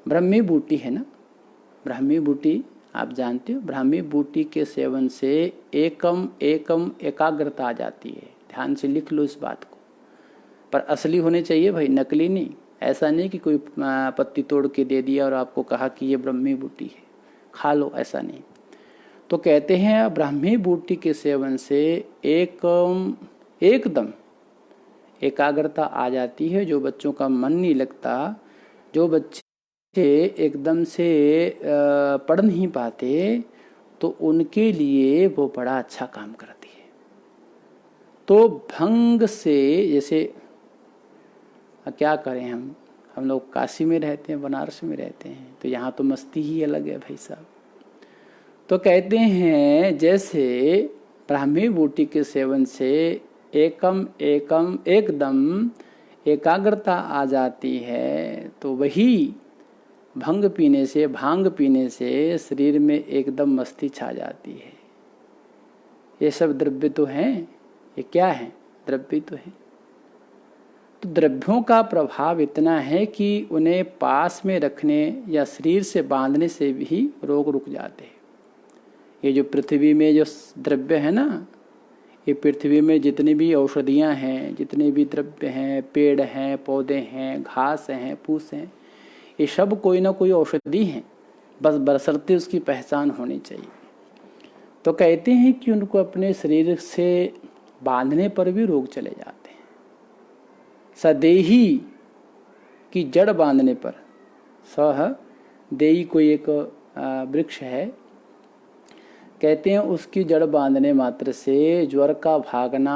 ब्राह्मी बूटी है ना, ब्राह्मी बूटी आप जानते हो। ब्राह्मी बूटी के सेवन से एकाग्रता आ जाती है। ध्यान से लिख लो इस बात को। पर असली होने चाहिए भाई, नकली नहीं। ऐसा नहीं कि कोई पत्ती तोड़ के दे दिया और आपको कहा कि ये ब्राह्मी बूटी है, खा लो, ऐसा नहीं। तो कहते हैं ब्राह्मी बूटी के सेवन से एकदम एकाग्रता आ जाती है। जो बच्चों का मन नहीं लगता, जो बच्चे एकदम से पढ़ नहीं पाते, तो उनके लिए वो बड़ा अच्छा काम करती है। तो भंग से, जैसे क्या करें हम लोग काशी में रहते हैं, बनारस में रहते हैं, तो यहाँ तो मस्ती ही अलग है भाई साहब। तो कहते हैं जैसे ब्राह्मी बूटी के सेवन से एकदम एकाग्रता आ जाती है, तो वही भांग पीने से शरीर में एकदम मस्ती छा जाती है। ये सब द्रव्य तो हैं। ये क्या है? द्रव्य तो है। तो द्रव्यों का प्रभाव इतना है कि उन्हें पास में रखने या शरीर से बांधने से भी रोग रुक जाते हैं। ये जो पृथ्वी में जो द्रव्य है ना, ये पृथ्वी में जितनी भी औषधियाँ हैं, जितने भी द्रव्य हैं, पेड़ हैं, पौधे हैं, घास हैं, फूस हैं, ये सब कोई ना कोई औषधि हैं, बस बशर्ते उसकी पहचान होनी चाहिए। तो कहते हैं कि उनको अपने शरीर से बांधने पर भी रोग चले जाते हैं। सदेही की जड़ बांधने पर, सह देही कोई एक वृक्ष है, कहते हैं उसकी जड़ बांधने मात्र से ज्वर का भागना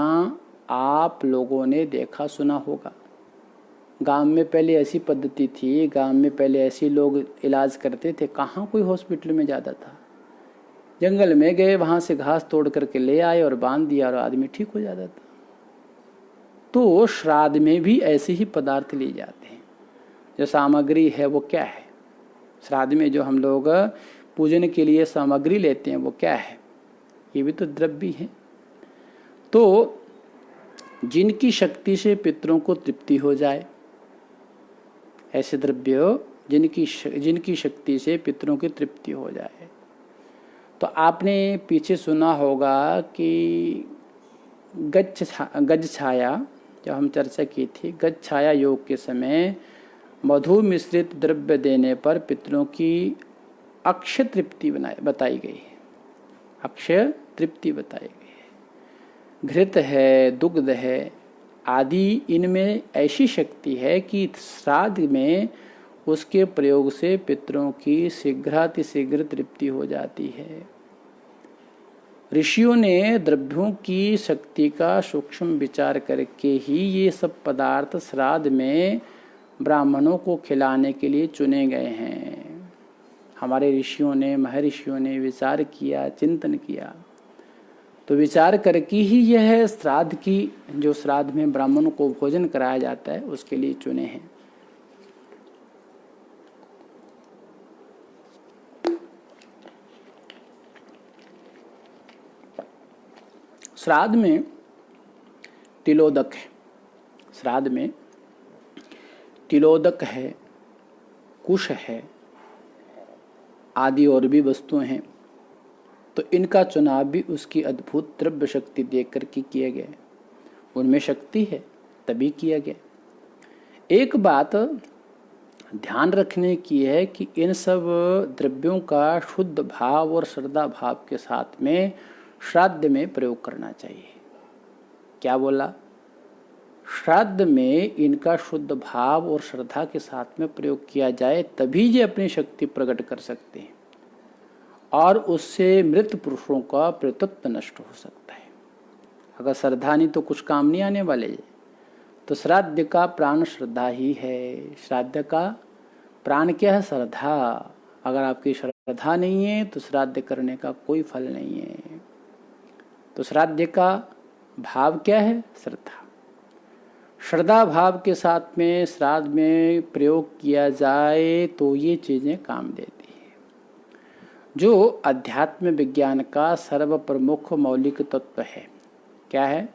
आप लोगों ने देखा सुना होगा। गांव में पहले ऐसी पद्धति थी, गांव में पहले ऐसे लोग इलाज करते थे। कहाँ कोई हॉस्पिटल में ज़्यादा था, जंगल में गए, वहाँ से घास तोड़ करके ले आए और बांध दिया और आदमी ठीक हो जाता था। तो श्राद्ध में भी ऐसे ही पदार्थ लिए जाते हैं। जो सामग्री है वो क्या है, श्राद्ध में जो हम लोग पूजन के लिए सामग्री लेते हैं वो क्या है, ये भी तो द्रव्य है। तो जिनकी शक्ति से पितरों को तृप्ति हो जाए, ऐसे द्रव्य जिनकी शक्ति से पितरों की तृप्ति हो जाए। तो आपने पीछे सुना होगा कि गज छाया, जब हम चर्चा की थी, गज छाया योग के समय मधु मिश्रित द्रव्य देने पर पितरों की अक्षय तृप्ति बताई गई है। अक्षय तृप्ति बताई गई है। घृत है, दुग्ध है आदि, इनमें ऐसी शक्ति है कि श्राद्ध में उसके प्रयोग से पितरों की शीघ्रातिशीघ्र तृप्ति हो जाती है। ऋषियों ने द्रव्यों की शक्ति का सूक्ष्म विचार करके ही ये सब पदार्थ श्राद्ध में ब्राह्मणों को खिलाने के लिए चुने गए हैं। हमारे ऋषियों ने, महर्षियों ने विचार किया, चिंतन किया, तो विचार करके ही यह श्राद्ध की, जो श्राद्ध में ब्राह्मणों को भोजन कराया जाता है, उसके लिए चुने हैं। श्राद्ध में तिलोदक है, श्राद्ध में तिलोदक है, कुश है आदि और भी वस्तुएं हैं। तो इनका चुनाव भी उसकी अद्भुत द्रव्य शक्ति देख करके किया गया। उनमें शक्ति है तभी किया गया। एक बात ध्यान रखने की है कि इन सब द्रव्यों का शुद्ध भाव और श्रद्धा भाव के साथ में श्राद्ध में प्रयोग करना चाहिए। क्या बोला? श्राद्ध में इनका शुद्ध भाव और श्रद्धा के साथ में प्रयोग किया जाए, तभी ये अपनी शक्ति प्रकट कर सकते हैं और उससे मृत पुरुषों का प्रेतत्व नष्ट हो सकता है। अगर श्रद्धा नहीं तो कुछ काम नहीं आने वाले। तो श्राद्ध का प्राण श्रद्धा ही है। श्राद्ध का प्राण क्या है? श्रद्धा। अगर आपकी श्रद्धा नहीं है तो श्राद्ध करने का कोई फल नहीं है। तो श्राद्ध का भाव क्या है? श्रद्धा। श्रद्धा भाव के साथ में श्राद्ध में प्रयोग किया जाए तो ये चीजें काम देती है। जो अध्यात्म विज्ञान का सर्व प्रमुख मौलिक तत्व है, क्या है?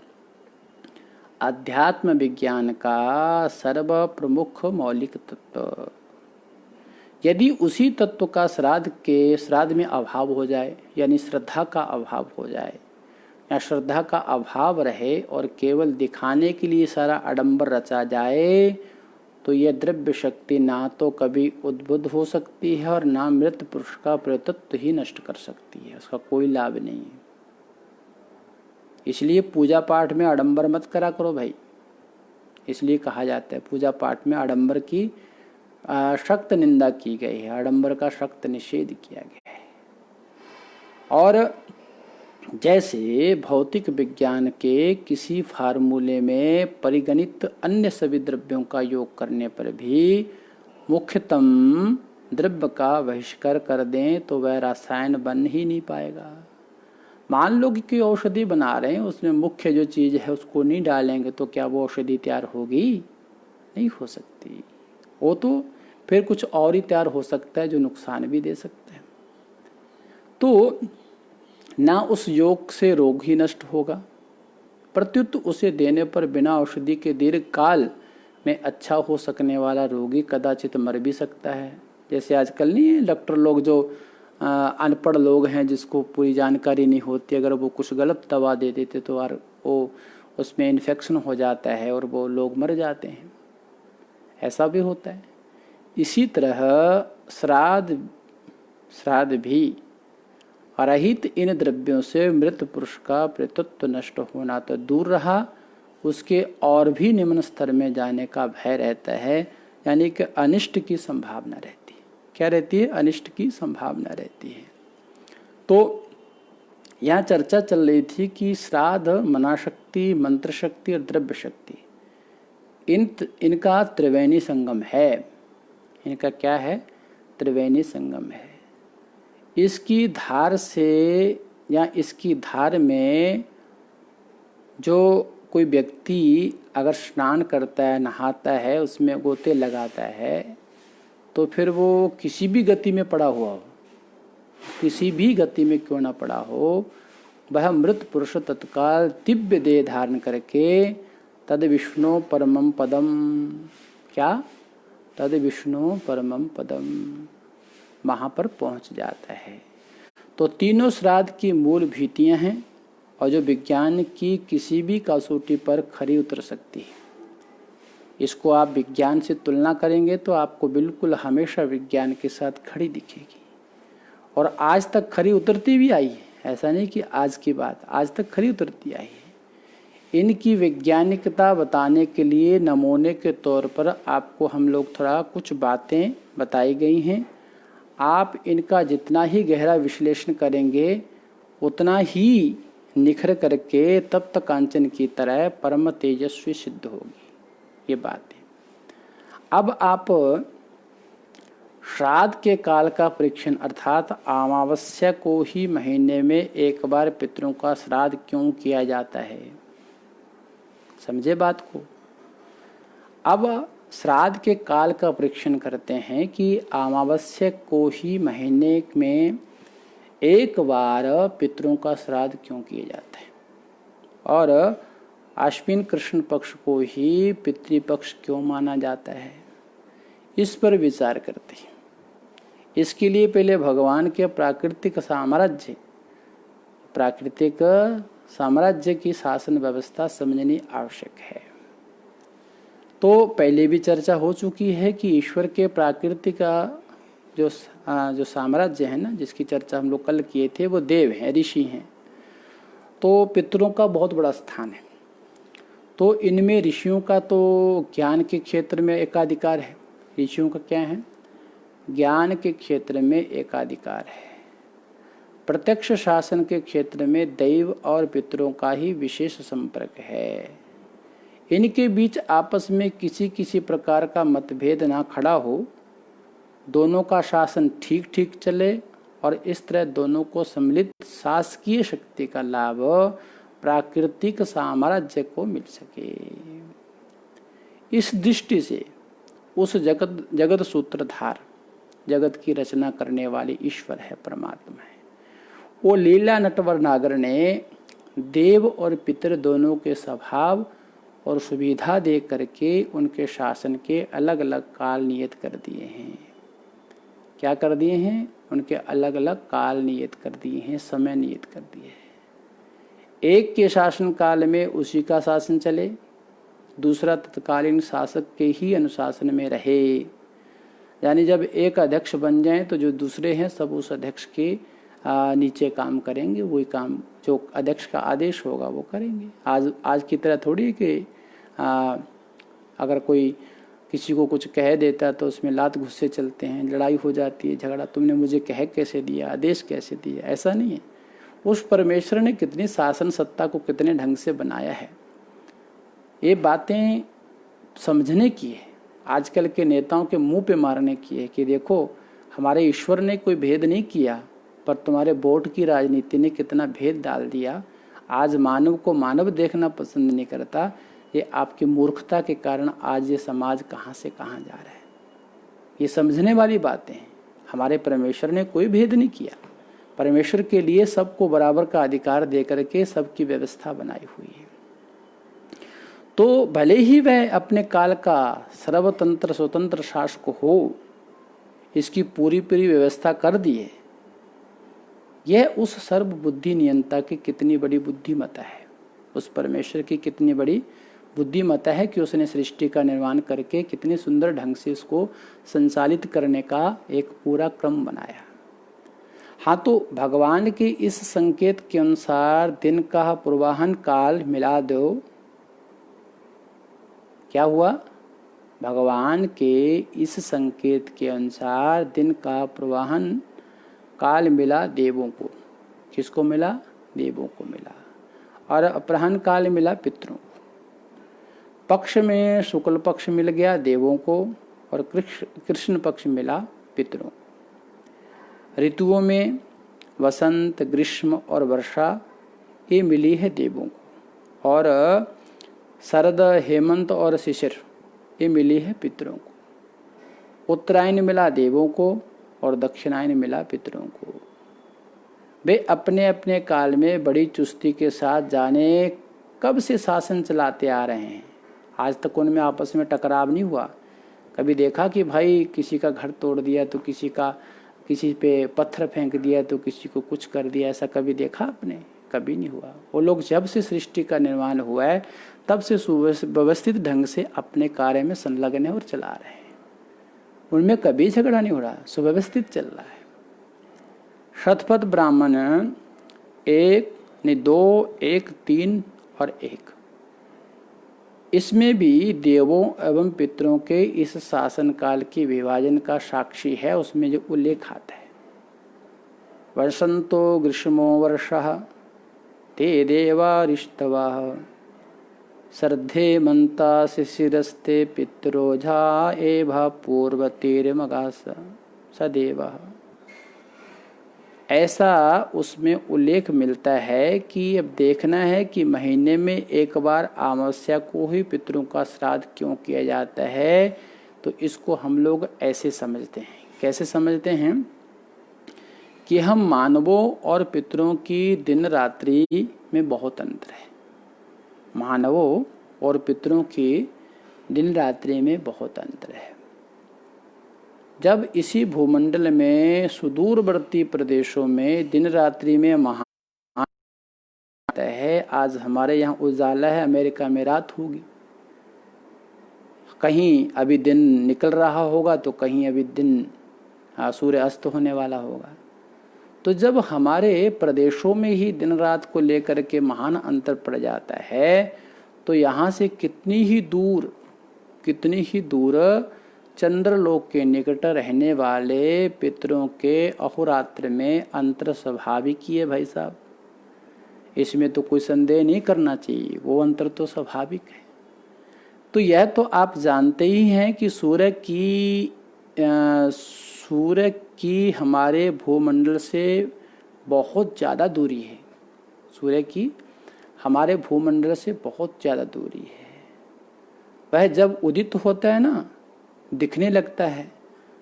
अध्यात्म विज्ञान का सर्व प्रमुख मौलिक तत्व। यदि उसी तत्व का श्राद्ध में अभाव हो जाए, यानी श्रद्धा का अभाव हो जाए या श्रद्धा का अभाव रहे और केवल दिखाने के लिए सारा आडंबर रचा जाए, तो यह द्रव्य शक्ति ना तो कभी उद्बुद्ध हो सकती है और ना मृत पुरुष का प्रेतत्व ही नष्ट कर सकती है। उसका कोई लाभ नहीं है। इसलिए पूजा पाठ में आडंबर मत करा करो भाई। इसलिए कहा जाता है पूजा पाठ में आडंबर की सख्त निंदा की गई है, आडंबर का सख्त निषेध किया गया है। और जैसे भौतिक विज्ञान के किसी फार्मूले में परिगणित अन्य सभी द्रव्यों का योग करने पर भी मुख्यतम द्रव्य का बहिष्कार कर दें तो वह रसायन बन ही नहीं पाएगा। मान लो कि कोई औषधि बना रहे हैं, उसमें मुख्य जो चीज़ है उसको नहीं डालेंगे तो क्या वो औषधि तैयार होगी? नहीं हो सकती। वो तो फिर कुछ और ही तैयार हो सकता है जो नुकसान भी दे सकता है। तो ना उस योग से रोग ही नष्ट होगा, प्रत्युत उसे देने पर बिना औषधि के दीर्घ काल में अच्छा हो सकने वाला रोगी कदाचित मर भी सकता है। जैसे आजकल नहीं है डॉक्टर लोग जो अनपढ़ लोग हैं जिसको पूरी जानकारी नहीं होती, अगर वो कुछ गलत दवा दे देते तो यार वो उसमें इन्फेक्शन हो जाता है और वो लोग मर जाते हैं, ऐसा भी होता है। इसी तरह श्राद्ध भी अरहित इन द्रव्यों से मृत पुरुष का प्रेतत्व नष्ट होना तो दूर रहा, उसके और भी निम्न स्तर में जाने का भय रहता है, यानी कि अनिष्ट की संभावना रहती है। क्या रहती है? अनिष्ट की संभावना रहती है। तो यहाँ चर्चा चल रही थी कि श्राद्ध, मनाशक्ति, मंत्र शक्ति और द्रव्य शक्ति इनका त्रिवेणी संगम है। इनका क्या है? त्रिवेणी संगम है। इसकी धार से या इसकी धार में जो कोई व्यक्ति अगर स्नान करता है, नहाता है, उसमें गोते लगाता है, तो फिर वो किसी भी गति में पड़ा हुआ हो, किसी भी गति में क्यों ना पड़ा हो, वह मृत पुरुष तत्काल दिव्य देह धारण करके तद विष्णु परमम पदम, क्या? तद विष्णु परमम पदम, वहाँ पर पहुँच जाता है। तो तीनों श्राद्ध की मूल भीतियाँ हैं और जो विज्ञान की किसी भी कसौटी पर खरी उतर सकती है। इसको आप विज्ञान से तुलना करेंगे तो आपको बिल्कुल हमेशा विज्ञान के साथ खड़ी दिखेगी, और आज तक खरी उतरती भी आई है। ऐसा नहीं कि आज की बात, आज तक खरी उतरती आई है। इनकी वैज्ञानिकता बताने के लिए नमूने के तौर पर आपको हम लोग थोड़ा कुछ बातें बताई गई हैं। आप इनका जितना ही गहरा विश्लेषण करेंगे उतना ही निखर करके तप्त कांचन की तरह परम तेजस्वी सिद्ध होगी, ये बात है। अब आप श्राद्ध के काल का परीक्षण, अर्थात अमावस्या को ही महीने में एक बार पितरों का श्राद्ध क्यों किया जाता है, समझे बात को। अब श्राद्ध के काल का परीक्षण करते हैं कि अमावस्या को ही महीने में एक बार पितरों का श्राद्ध क्यों किया जाता है, और आश्विन कृष्ण पक्ष को ही पितृपक्ष क्यों माना जाता है, इस पर विचार करते हैं। इसके लिए पहले भगवान के प्राकृतिक साम्राज्य की शासन व्यवस्था समझनी आवश्यक है। तो पहले भी चर्चा हो चुकी है कि ईश्वर के प्राकृतिक जो साम्राज्य है ना, जिसकी चर्चा हम लोग कल किए थे, वो देव हैं, ऋषि हैं। तो पितरों का बहुत बड़ा स्थान है। तो इनमें ऋषियों का तो ज्ञान के क्षेत्र में एकाधिकार है। ऋषियों का क्या है? ज्ञान के क्षेत्र में एकाधिकार है। प्रत्यक्ष शासन के क्षेत्र में दैव और पितरों का ही विशेष संपर्क है। इनके बीच आपस में किसी प्रकार का मतभेद ना खड़ा हो, दोनों का शासन ठीक ठीक चले और इस तरह दोनों को सम्मिलित शासकीय शक्ति का लाभ प्राकृतिक साम्राज्य को मिल सके। इस दृष्टि से उस जगत सूत्रधार, जगत की रचना करने वाले ईश्वर है, परमात्मा है, वो लीला नटवर नागर ने देव और पितर दोनों के स्वभाव और सुविधा दे करके उनके शासन के अलग अलग काल नियत कर दिए हैं। क्या कर दिए हैं? उनके अलग अलग काल नियत कर दिए हैं, समय नियत कर दिए हैं। एक के शासन काल में उसी का शासन चले, दूसरा तत्कालीन शासक के ही अनुशासन में रहे। यानी जब एक अध्यक्ष बन जाए तो जो दूसरे हैं सब उस अध्यक्ष के नीचे काम करेंगे, वही काम जो अध्यक्ष का आदेश होगा वो करेंगे। आज की तरह थोड़ी कि अगर कोई किसी को कुछ कह देता तो उसमें लात गुस्से चलते हैं, लड़ाई हो जाती है, झगड़ा, तुमने मुझे कह कैसे दिया, आदेश कैसे दिया, ऐसा नहीं है। उस परमेश्वर ने कितनी शासन सत्ता को कितने ढंग से बनाया है, ये बातें समझने की है। आजकल के नेताओं के मुंह पे मारने की है कि देखो हमारे ईश्वर ने कोई भेद नहीं किया, पर तुम्हारे वोट की राजनीति ने कितना भेद डाल दिया। आज मानव को मानव देखना पसंद नहीं करता। ये आपकी मूर्खता के कारण आज ये समाज कहाँ से कहाँ जा रहा है। ये समझने वाली बातें हैं। हमारे परमेश्वर ने कोई भेद नहीं किया। परमेश्वर के लिए सबको बराबर का अधिकार दे करके सबकी व्यवस्था बनाई हुई है। तो भले ही वह अपने काल का सर्वतंत्र स्वतंत्र शासक हो, इसकी पूरी पूरी व्यवस्था कर दिए, यह उस सर्वबुद्धि नियंता की कितनी बड़ी बुद्धिमत्ता है, उस परमेश्वर की कितनी बड़ी बुद्धिमत्ता है कि उसने सृष्टि का निर्माण करके कितने सुंदर ढंग से उसको संचालित करने का एक पूरा क्रम बनाया। हाँ, तो भगवान के इस संकेत के अनुसार दिन का पूर्वाहन काल मिला दो। क्या हुआ? भगवान के इस संकेत के अनुसार दिन का पूर्वाहन काल मिला देवों को। किसको मिला? देवों को मिला। और अपराह्न काल मिला पितरों को। पक्ष में शुक्ल पक्ष मिल गया देवों को और कृष्ण पक्ष मिला पितरों को। ऋतुओं में वसंत, ग्रीष्म और वर्षा ये मिली है देवों को, और शरद, हेमंत और शिशिर ये मिली है पितरों को। उत्तरायण मिला देवों को और दक्षिणायन मिला पितरों को। वे अपने अपने काल में बड़ी चुस्ती के साथ जाने कब से शासन चलाते आ रहे हैं। आज तक उनमें आपस में टकराव नहीं हुआ। कभी देखा कि भाई किसी का घर तोड़ दिया तो किसी पे पत्थर फेंक दिया तो किसी को कुछ कर दिया, ऐसा कभी देखा आपने? कभी नहीं हुआ। वो लोग जब से सृष्टि का निर्माण हुआ है तब से सुव्यवस्थित ढंग से अपने कार्य में संलग्न है और चला रहे हैं। उनमें कभी झगड़ा नहीं हो रहा, सुव्यवस्थित चल रहा है। शतपथ ब्राह्मण 1 नहीं 2, 1, 3 और 1, इसमें भी देवों एवं पितरों के इस शासन काल के विभाजन का साक्षी है। उसमें जो उल्लेख आता है, वसंतो ग्रीष्मो वर्षः ते देवा ऋष्टवः श्रद्धे मंता शिशिरस्ते पितरोझा एभा पूर्वतेर्मगास सदेवः। ऐसा उसमें उल्लेख मिलता है कि अब देखना है कि महीने में एक बार अमावस्या को ही पितरों का श्राद्ध क्यों किया जाता है। तो इसको हम लोग ऐसे समझते हैं। कैसे समझते हैं कि हम मानवों और पितरों की दिन रात्रि में बहुत अंतर है। मानवों और पितरों की दिन रात्रि में बहुत अंतर है। जब इसी भूमंडल में सुदूरवर्ती प्रदेशों में दिन रात्रि में महा है, आज हमारे यहाँ उजाला है, अमेरिका में रात होगी। कहीं अभी दिन निकल रहा होगा तो कहीं अभी दिन सूर्य अस्त होने वाला होगा। तो जब हमारे प्रदेशों में ही दिन रात को लेकर के महान अंतर पड़ जाता है, तो यहाँ से कितनी ही दूर चंद्रलोक के निकट रहने वाले पितरों के अहोरात्र में अंतर स्वाभाविक ही है भाई साहब। इसमें तो कोई संदेह नहीं करना चाहिए, वो अंतर तो स्वाभाविक है। तो यह तो आप जानते ही हैं कि सूर्य की हमारे भूमंडल से बहुत ज़्यादा दूरी है। सूर्य की हमारे भूमंडल से बहुत ज़्यादा दूरी है। वह जब उदित होता है ना, दिखने लगता है,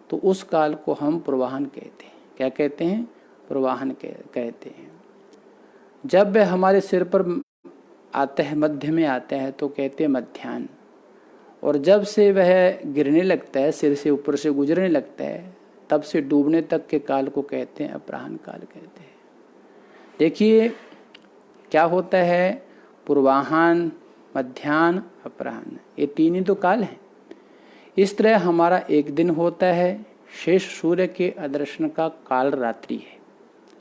तो उस काल को हम पूर्वाहन कहते हैं। क्या कहते हैं? पूर्वाहन कहते हैं। जब वह हमारे सिर पर आता है, मध्य में आता है, तो कहते हैं मध्याह्न। और जब से वह गिरने लगता है, सिर से ऊपर से गुजरने लगता है, तब से डूबने तक के काल को कहते हैं अपराह्न काल कहते हैं। देखिए क्या होता है, पूर्वाह्न, मध्याह्न, अपराह्न, ये तीन ही तो काल हैं। इस तरह हमारा एक दिन होता है, शेष सूर्य के अदर्शन का काल रात्रि है।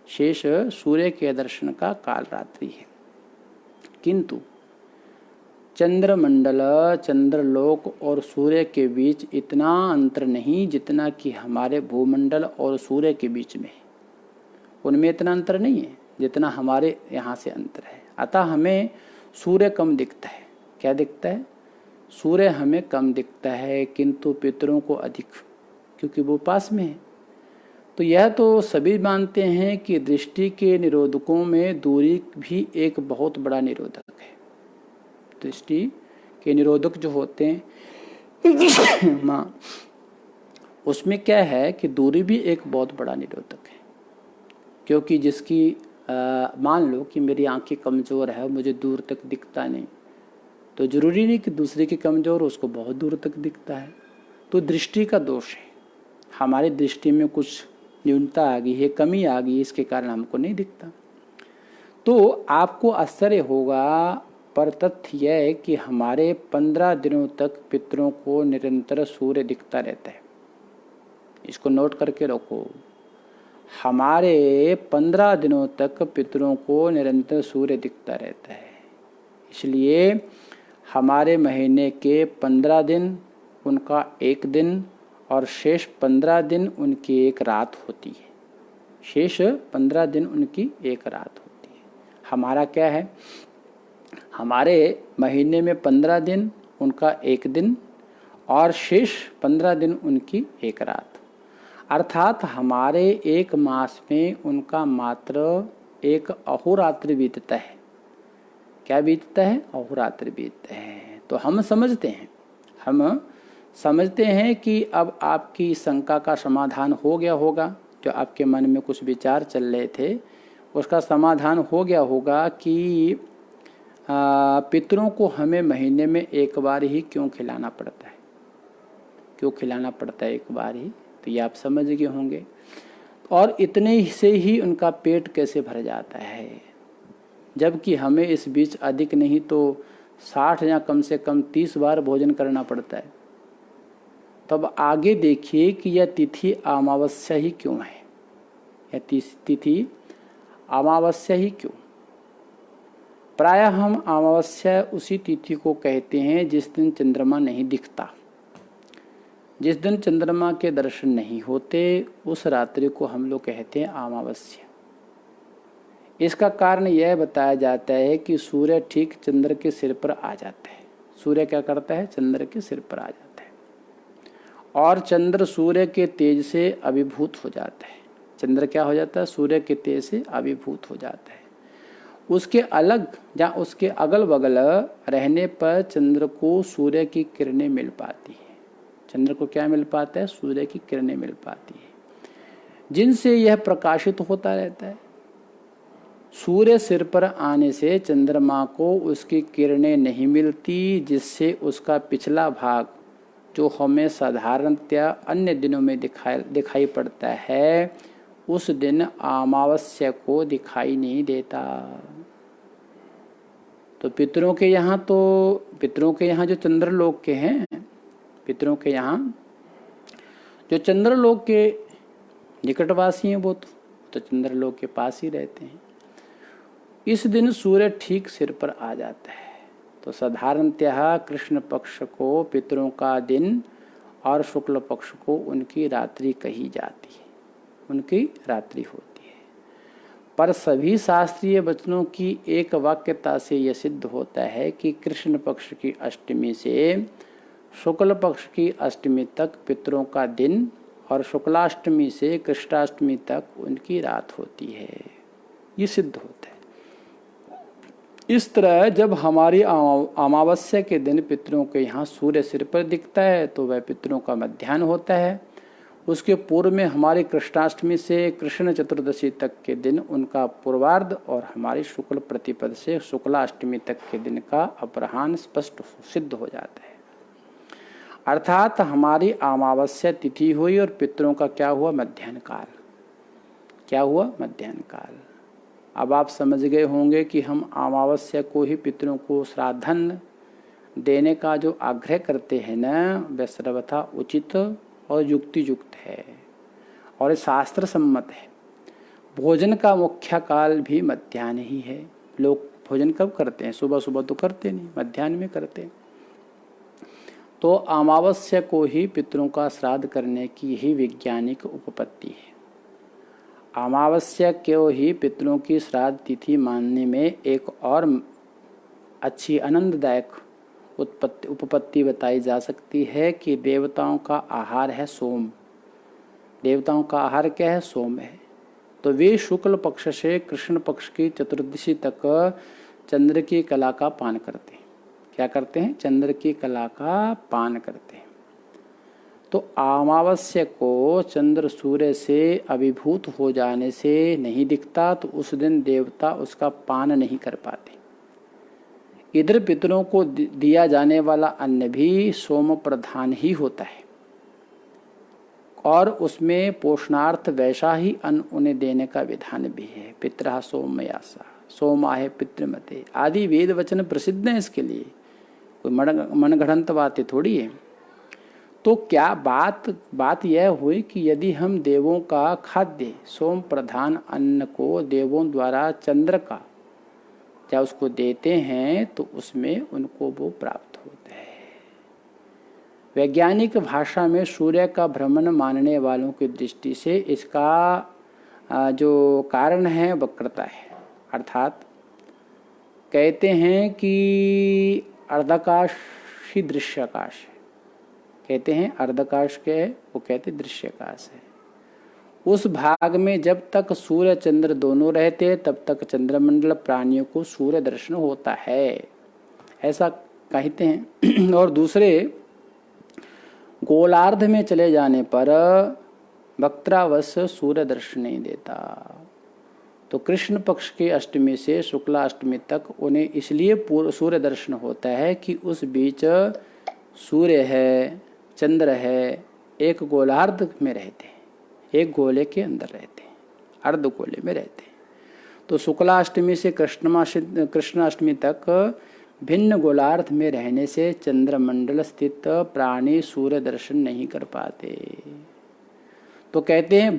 शेष सूर्य के दर्शन का काल रात्रि है। किंतु चंद्रमंडल, चंद्रलोक और सूर्य के बीच इतना अंतर नहीं जितना कि हमारे भूमंडल और सूर्य के बीच में है। उनमें इतना अंतर नहीं है जितना हमारे यहाँ से अंतर है। अतः हमें सूर्य कम दिखता है। क्या दिखता है? सूर्य हमें कम दिखता है, किंतु पितरों को अधिक, क्योंकि वो पास में है। तो यह तो सभी मानते हैं कि दृष्टि के निरोधकों में दूरी भी एक बहुत बड़ा निरोधक है। दृष्टि के निरोधक जो होते हैं माँ, उसमें क्या है कि दूरी भी एक बहुत बड़ा निरोधक है। क्योंकि जिसकी मान लो कि मेरी आंखें कमज़ोर है, मुझे दूर तक दिखता नहीं, तो जरूरी नहीं कि दूसरे की कमजोर उसको बहुत दूर तक दिखता है। तो दृष्टि का दोष है, हमारी दृष्टि में कुछ न्यूनता आ गई है, कमी आ गई है, इसके कारण हमको नहीं दिखता। तो आपको आश्चर्य होगा, पर तथ्य यह है कि हमारे 15 दिनों तक पितरों को निरंतर सूर्य दिखता रहता है। इसको नोट करके रखो, हमारे 15 दिनों तक पितरों को निरंतर सूर्य दिखता रहता है। इसलिए हमारे महीने के 15 दिन उनका एक दिन और शेष 15 दिन उनकी एक रात होती है। शेष 15 दिन उनकी एक रात होती है। हमारा क्या है, हमारे महीने में 15 दिन उनका एक दिन और शेष 15 दिन उनकी एक रात, अर्थात हमारे एक मास में उनका मात्र एक अहोरात्र बीतता है। क्या बीतता है? अहोरात्र बीतता है। तो हम समझते हैं कि अब आपकी शंका का समाधान हो गया होगा, जो आपके मन में कुछ विचार चल रहे थे उसका समाधान हो गया होगा कि पितरों को हमें महीने में एक बार ही क्यों खिलाना पड़ता है, क्यों खिलाना पड़ता है एक बार ही, तो ये आप समझ गए होंगे। और इतने से ही उनका पेट कैसे भर जाता है, जबकि हमें इस बीच अधिक नहीं तो 60 या कम से कम 30 बार भोजन करना पड़ता है। तब आगे देखिए कि यह तिथि अमावस्या ही क्यों है, यह तिथि अमावस्या ही क्यों। प्रायः हम अमावस्या उसी तिथि को कहते हैं जिस दिन चंद्रमा नहीं दिखता, जिस दिन चंद्रमा के दर्शन नहीं होते, उस रात्रि को हम लोग कहते हैं अमावस्या। इसका कारण यह बताया जाता है कि सूर्य ठीक चंद्र के सिर पर आ जाता है। सूर्य क्या करता है? चंद्र के सिर पर आ जाता है और चंद्र सूर्य के तेज से अभिभूत हो जाता है। चंद्र क्या हो जाता है? सूर्य के तेज से अभिभूत हो जाता है। उसके अलग या उसके अगल बगल रहने पर चंद्र को सूर्य की किरणें मिल पाती है। चंद्र को क्या मिल पाता है? सूर्य की किरणें मिल पाती है, जिनसे यह प्रकाशित होता रहता है। सूर्य सिर पर आने से चंद्रमा को उसकी किरणें नहीं मिलती, जिससे उसका पिछला भाग जो हमें साधारणतया अन्य दिनों में दिखाई पड़ता है, उस दिन अमावस्या को दिखाई नहीं देता। तो पितरों के यहाँ जो चंद्रलोक के हैं, पितरों के यहाँ जो चंद्रलोक के निकटवासी हैं वो तो चंद्रलोक के पास ही रहते हैं। इस दिन सूर्य ठीक सिर पर आ जाता है। तो साधारणतः कृष्ण पक्ष को पितरों का दिन और शुक्ल पक्ष को उनकी रात्रि कही जाती है, उनकी रात्रि होती है। पर सभी शास्त्रीय वचनों की एक वाक्यता से यह सिद्ध होता है कि कृष्ण पक्ष की अष्टमी से शुक्ल पक्ष की अष्टमी तक पितरों का दिन और शुक्लाष्टमी से कृष्णाष्टमी तक उनकी रात होती है। ये सिद्ध होता है। इस तरह जब हमारी अमावस्या के दिन पितरों के यहाँ सूर्य सिर पर दिखता है तो वह पितरों का मध्याह्न होता है। उसके पूर्व में हमारी कृष्णाष्टमी से कृष्ण चतुर्दशी तक के दिन उनका पूर्वार्ध और हमारी शुक्ल प्रतिपद से शुक्लाष्टमी तक के दिन का अपराह्न स्पष्ट सिद्ध हो जाता है। अर्थात हमारी अमावस्या तिथि हुई और पितरों का क्या हुआ? मध्याह्न काल। क्या हुआ? मध्याह्न काल। अब आप समझ गए होंगे कि हम अमावस्या को ही पितरों को श्राद्धन देने का जो आग्रह करते हैं न, वह सर्वथा उचित और युक्ति युक्त है और शास्त्र सम्मत है। भोजन का मुख्य काल भी मध्याह्न ही है। लोग भोजन कब करते हैं? सुबह सुबह तो करते नहीं, मध्याह्न में करते हैं। तो अमावस्या को ही पितरों का श्राद्ध करने की ही वैज्ञानिक उपपत्ति है। अमावस्या को ही पितरों की श्राद्ध तिथि मानने में एक और अच्छी आनंददायक उपपत्ति बताई जा सकती है कि देवताओं का आहार है सोम। देवताओं का आहार क्या है? सोम है। तो वे शुक्ल पक्ष से कृष्ण पक्ष की चतुर्दशी तक चंद्र की कला का पान करते हैं। क्या करते हैं? चंद्र की कला का पान करते हैं। तो अमावस्या को चंद्र सूर्य से अभिभूत हो जाने से नहीं दिखता, तो उस दिन देवता उसका पान नहीं कर पाते। इधर पितरों को दिया जाने वाला अन्न भी सोम प्रधान ही होता है और उसमें पोषणार्थ वैसा ही अन्न उन्हें देने का विधान भी है। पितरः सोमयासा, सोमाहे पितृमते आदि वेद वचन प्रसिद्ध हैं इसके लिए, कोई मनगढ़ंत बातें थोड़ी है। तो क्या बात यह हुई कि यदि हम देवों का खाद्य सोम प्रधान अन्न को देवों द्वारा चंद्र का जब उसको देते हैं तो उसमें उनको वो प्राप्त होता है। वैज्ञानिक भाषा में सूर्य का भ्रमण मानने वालों की दृष्टि से इसका जो कारण है वक्रता है, अर्थात कहते हैं कि अर्धकाश ही दृश्याकाश है, कहते हैं अर्धकाश के वो कहते दृश्याकाश है। उस भाग में जब तक सूर्य चंद्र दोनों रहते तब तक चंद्रमंडल प्राणियों को सूर्य दर्शन होता है, ऐसा कहते हैं। और दूसरे गोलार्ध में चले जाने पर वक्रावश सूर्य दर्शन नहीं देता। तो कृष्ण पक्ष की अष्टमी से शुक्ला अष्टमी तक उन्हें इसलिए सूर्य दर्शन होता है कि उस बीच सूर्य है, चंद्र है, एक गोलार्ध में रहते हैं, एक गोले के अंदर रहते हैं, अर्ध गोले में रहते हैं। तो शुक्ला अष्टमी से कृष्णाष्टमी तक भिन्न गोलार्ध में रहने से चंद्रमंडल स्थित प्राणी सूर्य दर्शन नहीं कर पाते। तो कहते हैं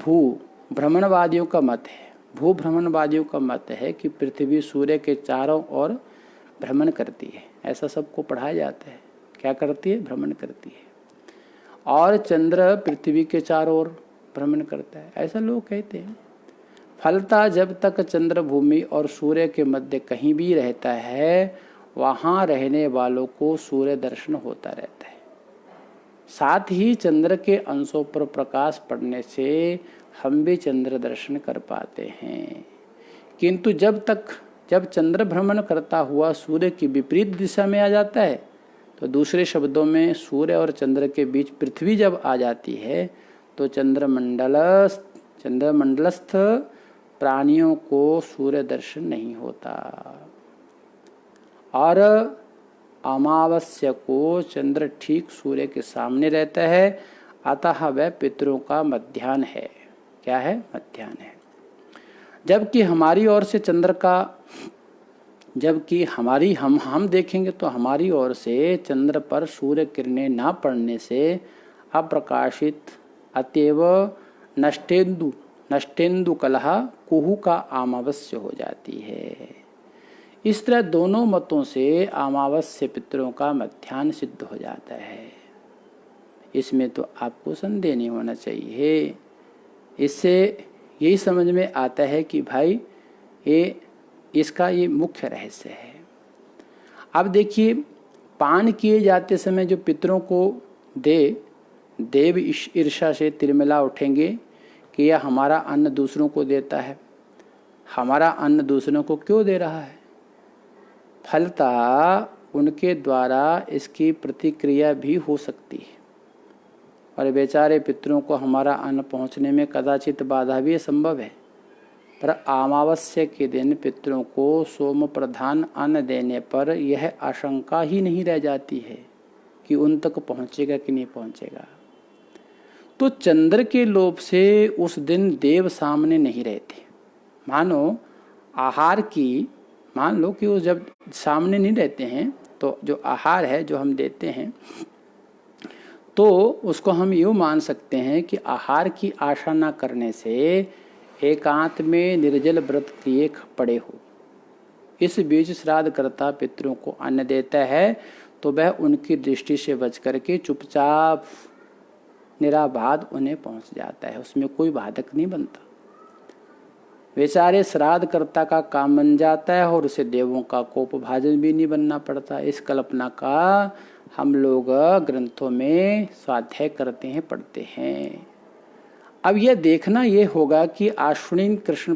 भ्रमणवादियों का मत है, भ्रमणवादियों का मत है कि पृथ्वी सूर्य के चारों ओर भ्रमण करती है, ऐसा सबको पढ़ाया जाता है। क्या करती है? भ्रमण करती है। और चंद्र पृथ्वी के चारों ओर भ्रमण करता है, ऐसा लोग कहते हैं। फलता जब तक चंद्र भूमि और सूर्य के मध्य कहीं भी रहता है वहां रहने वालों को सूर्य दर्शन होता रहता है। साथ ही चंद्र के अंशों पर प्रकाश पड़ने से हम भी चंद्र दर्शन कर पाते हैं। किंतु जब चंद्र भ्रमण करता हुआ सूर्य की विपरीत दिशा में आ जाता है, तो दूसरे शब्दों में सूर्य और चंद्र के बीच पृथ्वी जब आ जाती है तो चंद्रमंडलस्थ प्राणियों को सूर्य दर्शन नहीं होता। और अमावस्या को चंद्र ठीक सूर्य के सामने रहता है, अतः वह पितरों का मध्याह्न है। क्या है? मध्याह्न है। जबकि हमारी ओर से चंद्र का हम देखेंगे तो हमारी ओर से चंद्र पर सूर्य किरणें ना पड़ने से अप्रकाशित अतएव नष्टेन्दु कलह कुहू का अमावस्या हो जाती है। इस तरह दोनों मतों से अमावस्या पितरों का मध्याह्न सिद्ध हो जाता है। इसमें तो आपको संदेह नहीं होना चाहिए। इससे यही समझ में आता है कि भाई इसका ये मुख्य रहस्य है। अब देखिए, पान किए जाते समय जो पितरों को देव ईर्ष्या से तिरमिला उठेंगे कि यह हमारा अन्न दूसरों को देता है, हमारा अन्न दूसरों को क्यों दे रहा है। फलता उनके द्वारा इसकी प्रतिक्रिया भी हो सकती है और बेचारे पितरों को हमारा अन्न पहुंचने में कदाचित बाधा भी संभव है। पर अमावस्या के दिन पितरों को सोम प्रधान अन्न देने पर यह आशंका ही नहीं रह जाती है कि उन तक पहुंचेगा कि नहीं पहुंचेगा। तो चंद्र के लोभ से उस दिन देव सामने नहीं रहते। मान लो कि वो जब सामने नहीं रहते हैं तो जो आहार है जो हम देते हैं तो उसको हम यूँ मान सकते हैं कि आहार की आशा न करने से एकांत में निर्जल व्रत किए पड़े हो। इस बीच श्राद्ध करता पितरों को अन्न देता है तो वह उनकी दृष्टि से बच करके चुपचाप निराबाध उन्हें पहुंच जाता है, उसमें कोई बाधक नहीं बनता। बेचारे श्राद्ध कर्ता का काम बन जाता है और उसे देवों का कोप भाजन भी नहीं बनना पड़ता। इस कल्पना का हम लोग ग्रंथों में स्वाध्याय करते हैं, पढ़ते हैं। अब यह देखना ये होगा कि आश्विन कृष्ण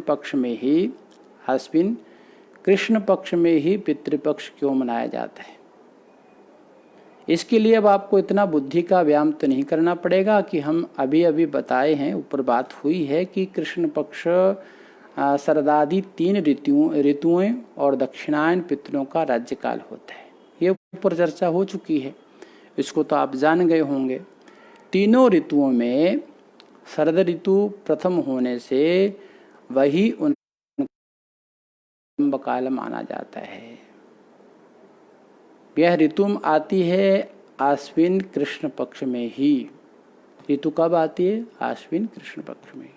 पक्ष में ही पितृपक्ष क्यों मनाया जाता है। इसके लिए अब आपको इतना बुद्धि का व्यायाम तो नहीं करना पड़ेगा कि हम अभी बताए हैं, ऊपर बात हुई है कि कृष्ण पक्ष शरदादि 3 ऋतुएं और दक्षिणायन पितरों का राज्यकाल होता है। ये ऊपर चर्चा हो चुकी है, इसको तो आप जान गए होंगे। तीनों ऋतुओं में शरद ऋतु प्रथम होने से वही उनका काल माना जाता है। यह ऋतु आती है आश्विन कृष्ण पक्ष में ही। ऋतु कब आती है? आश्विन कृष्ण पक्ष में।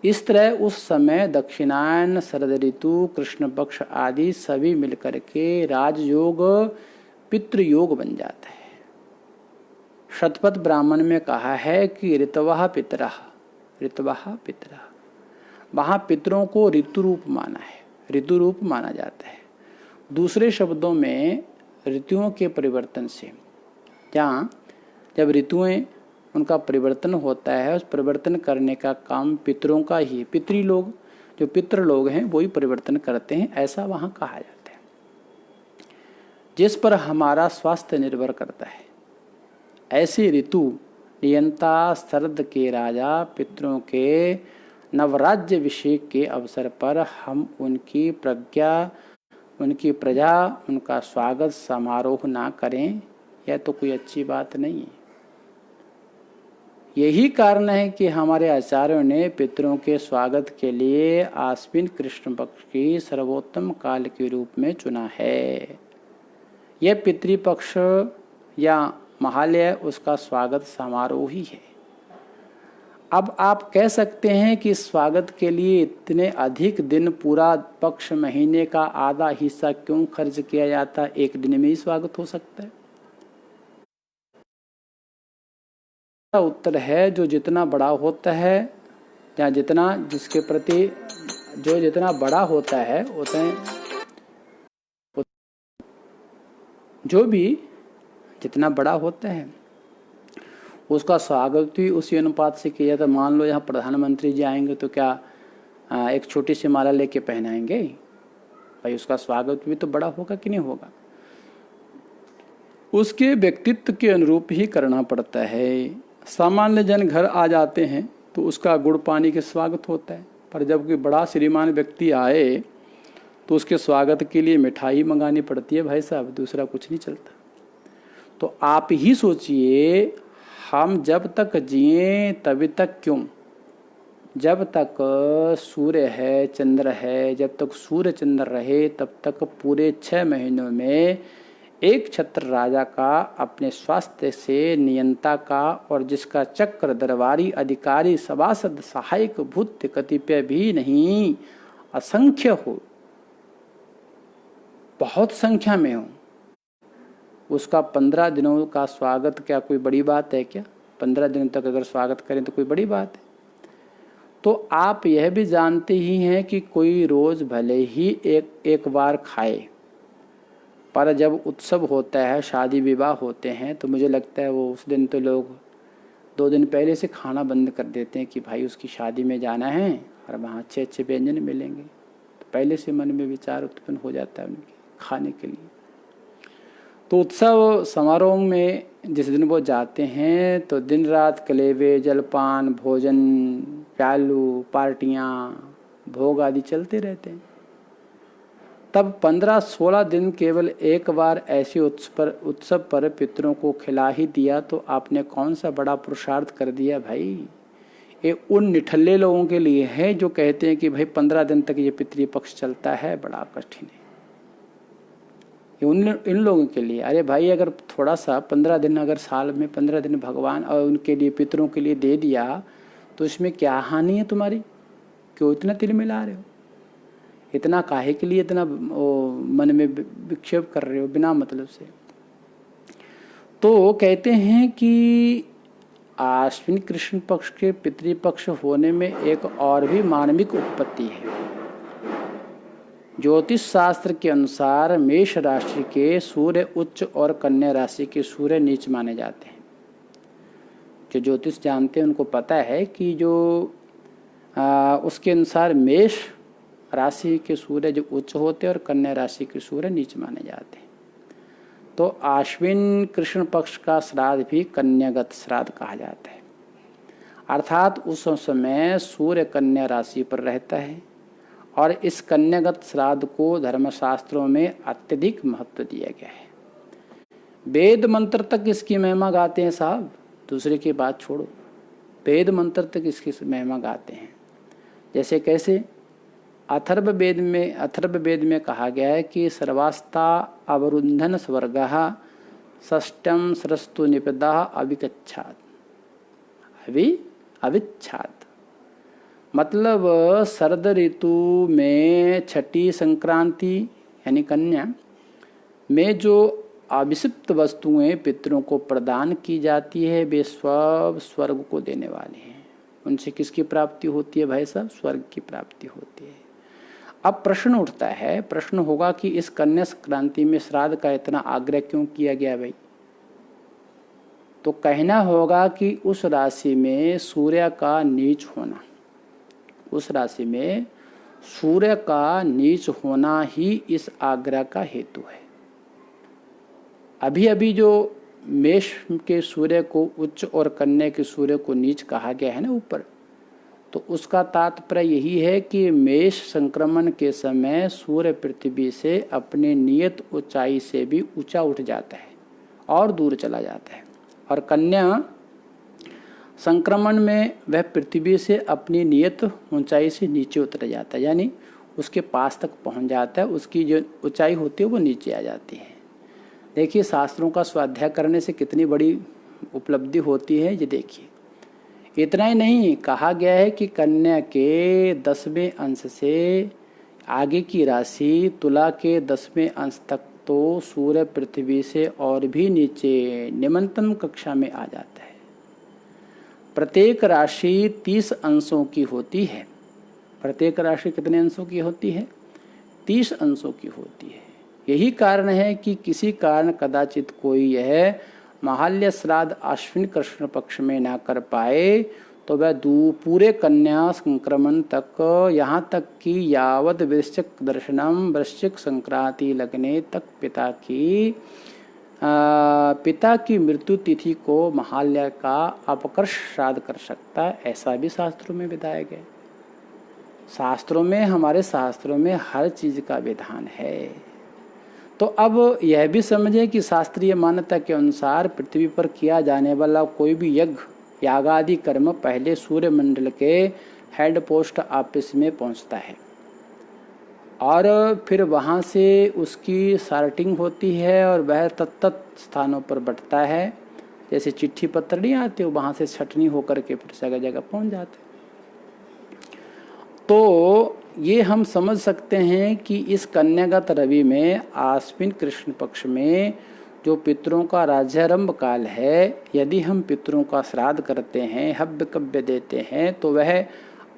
इस तरह उस समय दक्षिणायन, शरद ऋतु, कृष्ण पक्ष आदि सभी मिलकर के राजयोग पितृयोग बन जाता है। शतपथ ब्राह्मण में कहा है कि ऋतवः पितरः, ऋतवः पितरः। वहाँ पितरों को ऋतु रूप माना है, ऋतु रूप माना जाता है। दूसरे शब्दों में ऋतुओं के परिवर्तन से, जहाँ जब ऋतुएं उनका परिवर्तन होता है, उस परिवर्तन करने का काम पितरों का ही, पितृ लोग जो पितृ लोग हैं वही परिवर्तन करते हैं, ऐसा वहाँ कहा जाता है। जिस पर हमारा स्वास्थ्य निर्भर करता है, ऐसी ऋतु नियंता शरद के राजा पितरों के नवराज्य अभिषेक के अवसर पर हम उनकी प्रजा उनका स्वागत समारोह ना करें, यह तो कोई अच्छी बात नहीं है। यही कारण है कि हमारे आचार्यों ने पितरों के स्वागत के लिए आश्विन कृष्ण पक्ष की सर्वोत्तम काल के रूप में चुना है। यह पितृपक्ष या महालय उसका स्वागत समारोह ही है। अब आप कह सकते हैं कि स्वागत के लिए इतने अधिक दिन, पूरा पक्ष महीने का आधा हिस्सा क्यों खर्च किया जाता? एक दिन में ही स्वागत हो सकता है। उत्तर है जो जितना बड़ा होता है, या जितना जिसके प्रति जो जितना बड़ा होता है जो भी जितना बड़ा होता है उसका स्वागत भी उसी अनुपात से किया जाता। मान लो यहाँ प्रधानमंत्री जी आएंगे तो क्या एक छोटी सी माला लेके पहनाएंगे? भाई उसका स्वागत भी तो बड़ा होगा कि नहीं होगा? उसके व्यक्तित्व के अनुरूप ही करना पड़ता है। सामान्य जन घर आ जाते हैं तो उसका गुड़ पानी के स्वागत होता है, पर जब कोई बड़ा श्रीमान व्यक्ति आए तो उसके स्वागत के लिए मिठाई मंगानी पड़ती है भाई साहब, दूसरा कुछ नहीं चलता। तो आप ही सोचिए, हम जब तक जिए तभी तक क्यों, जब तक सूर्य है, चंद्र है, जब तक सूर्य चंद्र रहे तब तक पूरे 6 महीनों में एक छत्र राजा का अपने स्वास्थ्य से नियंता का, और जिसका चक्र दरबारी अधिकारी सभासद सहायक भूत कतिपय भी नहीं असंख्य हो, बहुत संख्या में हो, उसका 15 दिनों का स्वागत क्या कोई बड़ी बात है क्या? 15 दिन तक अगर स्वागत करें तो कोई बड़ी बात है? तो आप यह भी जानते ही हैं कि कोई रोज भले ही एक बार खाए, पर जब उत्सव होता है, शादी विवाह होते हैं, तो मुझे लगता है वो उस दिन तो लोग 2 दिन पहले से खाना बंद कर देते हैं कि भाई उसकी शादी में जाना है और वहाँ अच्छे व्यंजन मिलेंगे। तो पहले से मन में विचार उत्पन्न हो जाता है उनके खाने के लिए। तो उत्सव समारोह में जिस दिन वो जाते हैं तो दिन रात कलेवे, जलपान, भोजन, प्यालू, पार्टियाँ, भोग आदि चलते रहते हैं। तब 15-16 दिन केवल एक बार ऐसे उत्सव पर पितरों को खिला ही दिया तो आपने कौन सा बड़ा पुरुषार्थ कर दिया भाई। ये उन निठल्ले लोगों के लिए है जो कहते हैं कि भाई 15 दिन तक ये पितृपक्ष चलता है, बड़ा कठिन है। इन लोगों के लिए, अरे भाई अगर थोड़ा सा 15 दिन, अगर साल में 15 दिन भगवान और उनके लिए पितरों के लिए दे दिया तो इसमें क्या हानि है तुम्हारी? क्यों इतना तिल मिला रहे हो? इतना काहे के लिए इतना मन में विक्षेप कर रहे हो बिना मतलब से? तो कहते हैं कि आश्विन कृष्ण पक्ष के पितृपक्ष होने में एक और भी मानविक उत्पत्ति है। ज्योतिष शास्त्र के अनुसार मेष राशि के सूर्य उच्च और कन्या राशि के सूर्य नीच माने जाते हैं। जो ज्योतिष जानते हैं उनको पता है कि जो उसके अनुसार मेष राशि के सूर्य जो उच्च होते हैं और कन्या राशि के सूर्य नीच माने जाते हैं। तो आश्विन कृष्ण पक्ष का श्राद्ध भी कन्यागत श्राद्ध कहा जाता है, अर्थात उस समय सूर्य कन्या राशि पर रहता है और इस कन्यागत श्राद्ध को धर्मशास्त्रों में अत्यधिक महत्व दिया गया है। वेद मंत्र तक इसकी महिमा गाते हैं साहब, दूसरे की बात छोड़ो, वेद मंत्र तक इसकी महिमा गाते हैं। जैसे कैसे? अथर्ववेद में कहा गया है कि सर्वास्ता अवरुंधन स्वर्गः षष्ठ्यं सरस्तु निपदा अविच्छाद अविच्छाद, मतलब शरद ऋतु में छठी संक्रांति यानी कन्या में जो अभिषिक्त वस्तुएं पितरों को प्रदान की जाती है वे सब स्वर्ग को देने वाले हैं। उनसे किसकी प्राप्ति होती है भाई साहब? स्वर्ग की प्राप्ति होती है। अब प्रश्न उठता है, प्रश्न होगा कि इस कन्या संक्रांति में श्राद्ध का इतना आग्रह क्यों किया गया भाई? तो कहना होगा कि उस राशि में सूर्य का नीच होना, उस राशि में सूर्य का नीच होना ही इस आग्रह का हेतु है। अभी अभी जो मेष के सूर्य को उच्च और कन्या के सूर्य को नीच कहा गया है ना ऊपर, तो उसका तात्पर्य यही है कि मेष संक्रमण के समय सूर्य पृथ्वी से अपने नियत ऊंचाई से भी ऊंचा उठ जाता है और दूर चला जाता है, और कन्या संक्रमण में वह पृथ्वी से अपनी नियत ऊंचाई से नीचे उतर जाता है, यानी उसके पास तक पहुंच जाता है, उसकी जो ऊंचाई होती है वो नीचे आ जाती है। देखिए शास्त्रों का स्वाध्याय करने से कितनी बड़ी उपलब्धि होती है ये देखिए। इतना ही नहीं, कहा गया है कि कन्या के 10वें अंश से आगे की राशि तुला के 10वें अंश तक तो सूर्य पृथ्वी से और भी नीचे निम्नतम कक्षा में आ जाता है। प्रत्येक राशि 30 अंशों की होती है। प्रत्येक राशि कितने अंशों की होती है? 30 अंशों की होती है। यही कारण है कि किसी कारण कदाचित कोई यह महालय श्राद्ध अश्विन कृष्ण पक्ष में ना कर पाए तो वह पूरे कन्या संक्रमण तक, यहाँ तक कि यावत वृश्चिक दर्शनम वृश्चिक संक्रांति लगने तक पिता की मृत्यु तिथि को महालय का अपकर्ष श्राद्ध कर सकता है। ऐसा भी शास्त्रों में बताया गया। शास्त्रों में, हमारे शास्त्रों में हर चीज का विधान है। तो अब यह भी समझें कि शास्त्रीय मान्यता के अनुसार पृथ्वी पर किया जाने वाला कोई भी यज्ञ यागादि कर्म पहले सूर्य मंडल के हेड पोस्ट ऑफिस में पहुंचता है और फिर वहां से उसकी सॉर्टिंग होती है और वह तत्त स्थानों पर बंटता है। जैसे चिट्ठी पत्र नहीं आते, वहां से छटनी होकर के फिर जगह जगह पहुंच जाते। तो ये हम समझ सकते हैं कि इस कन्यागत रवि में आश्विन कृष्ण पक्ष में जो पितरों का राज्यारंभ काल है, यदि हम पितरों का श्राद्ध करते हैं, हव्य कव्य देते हैं, तो वह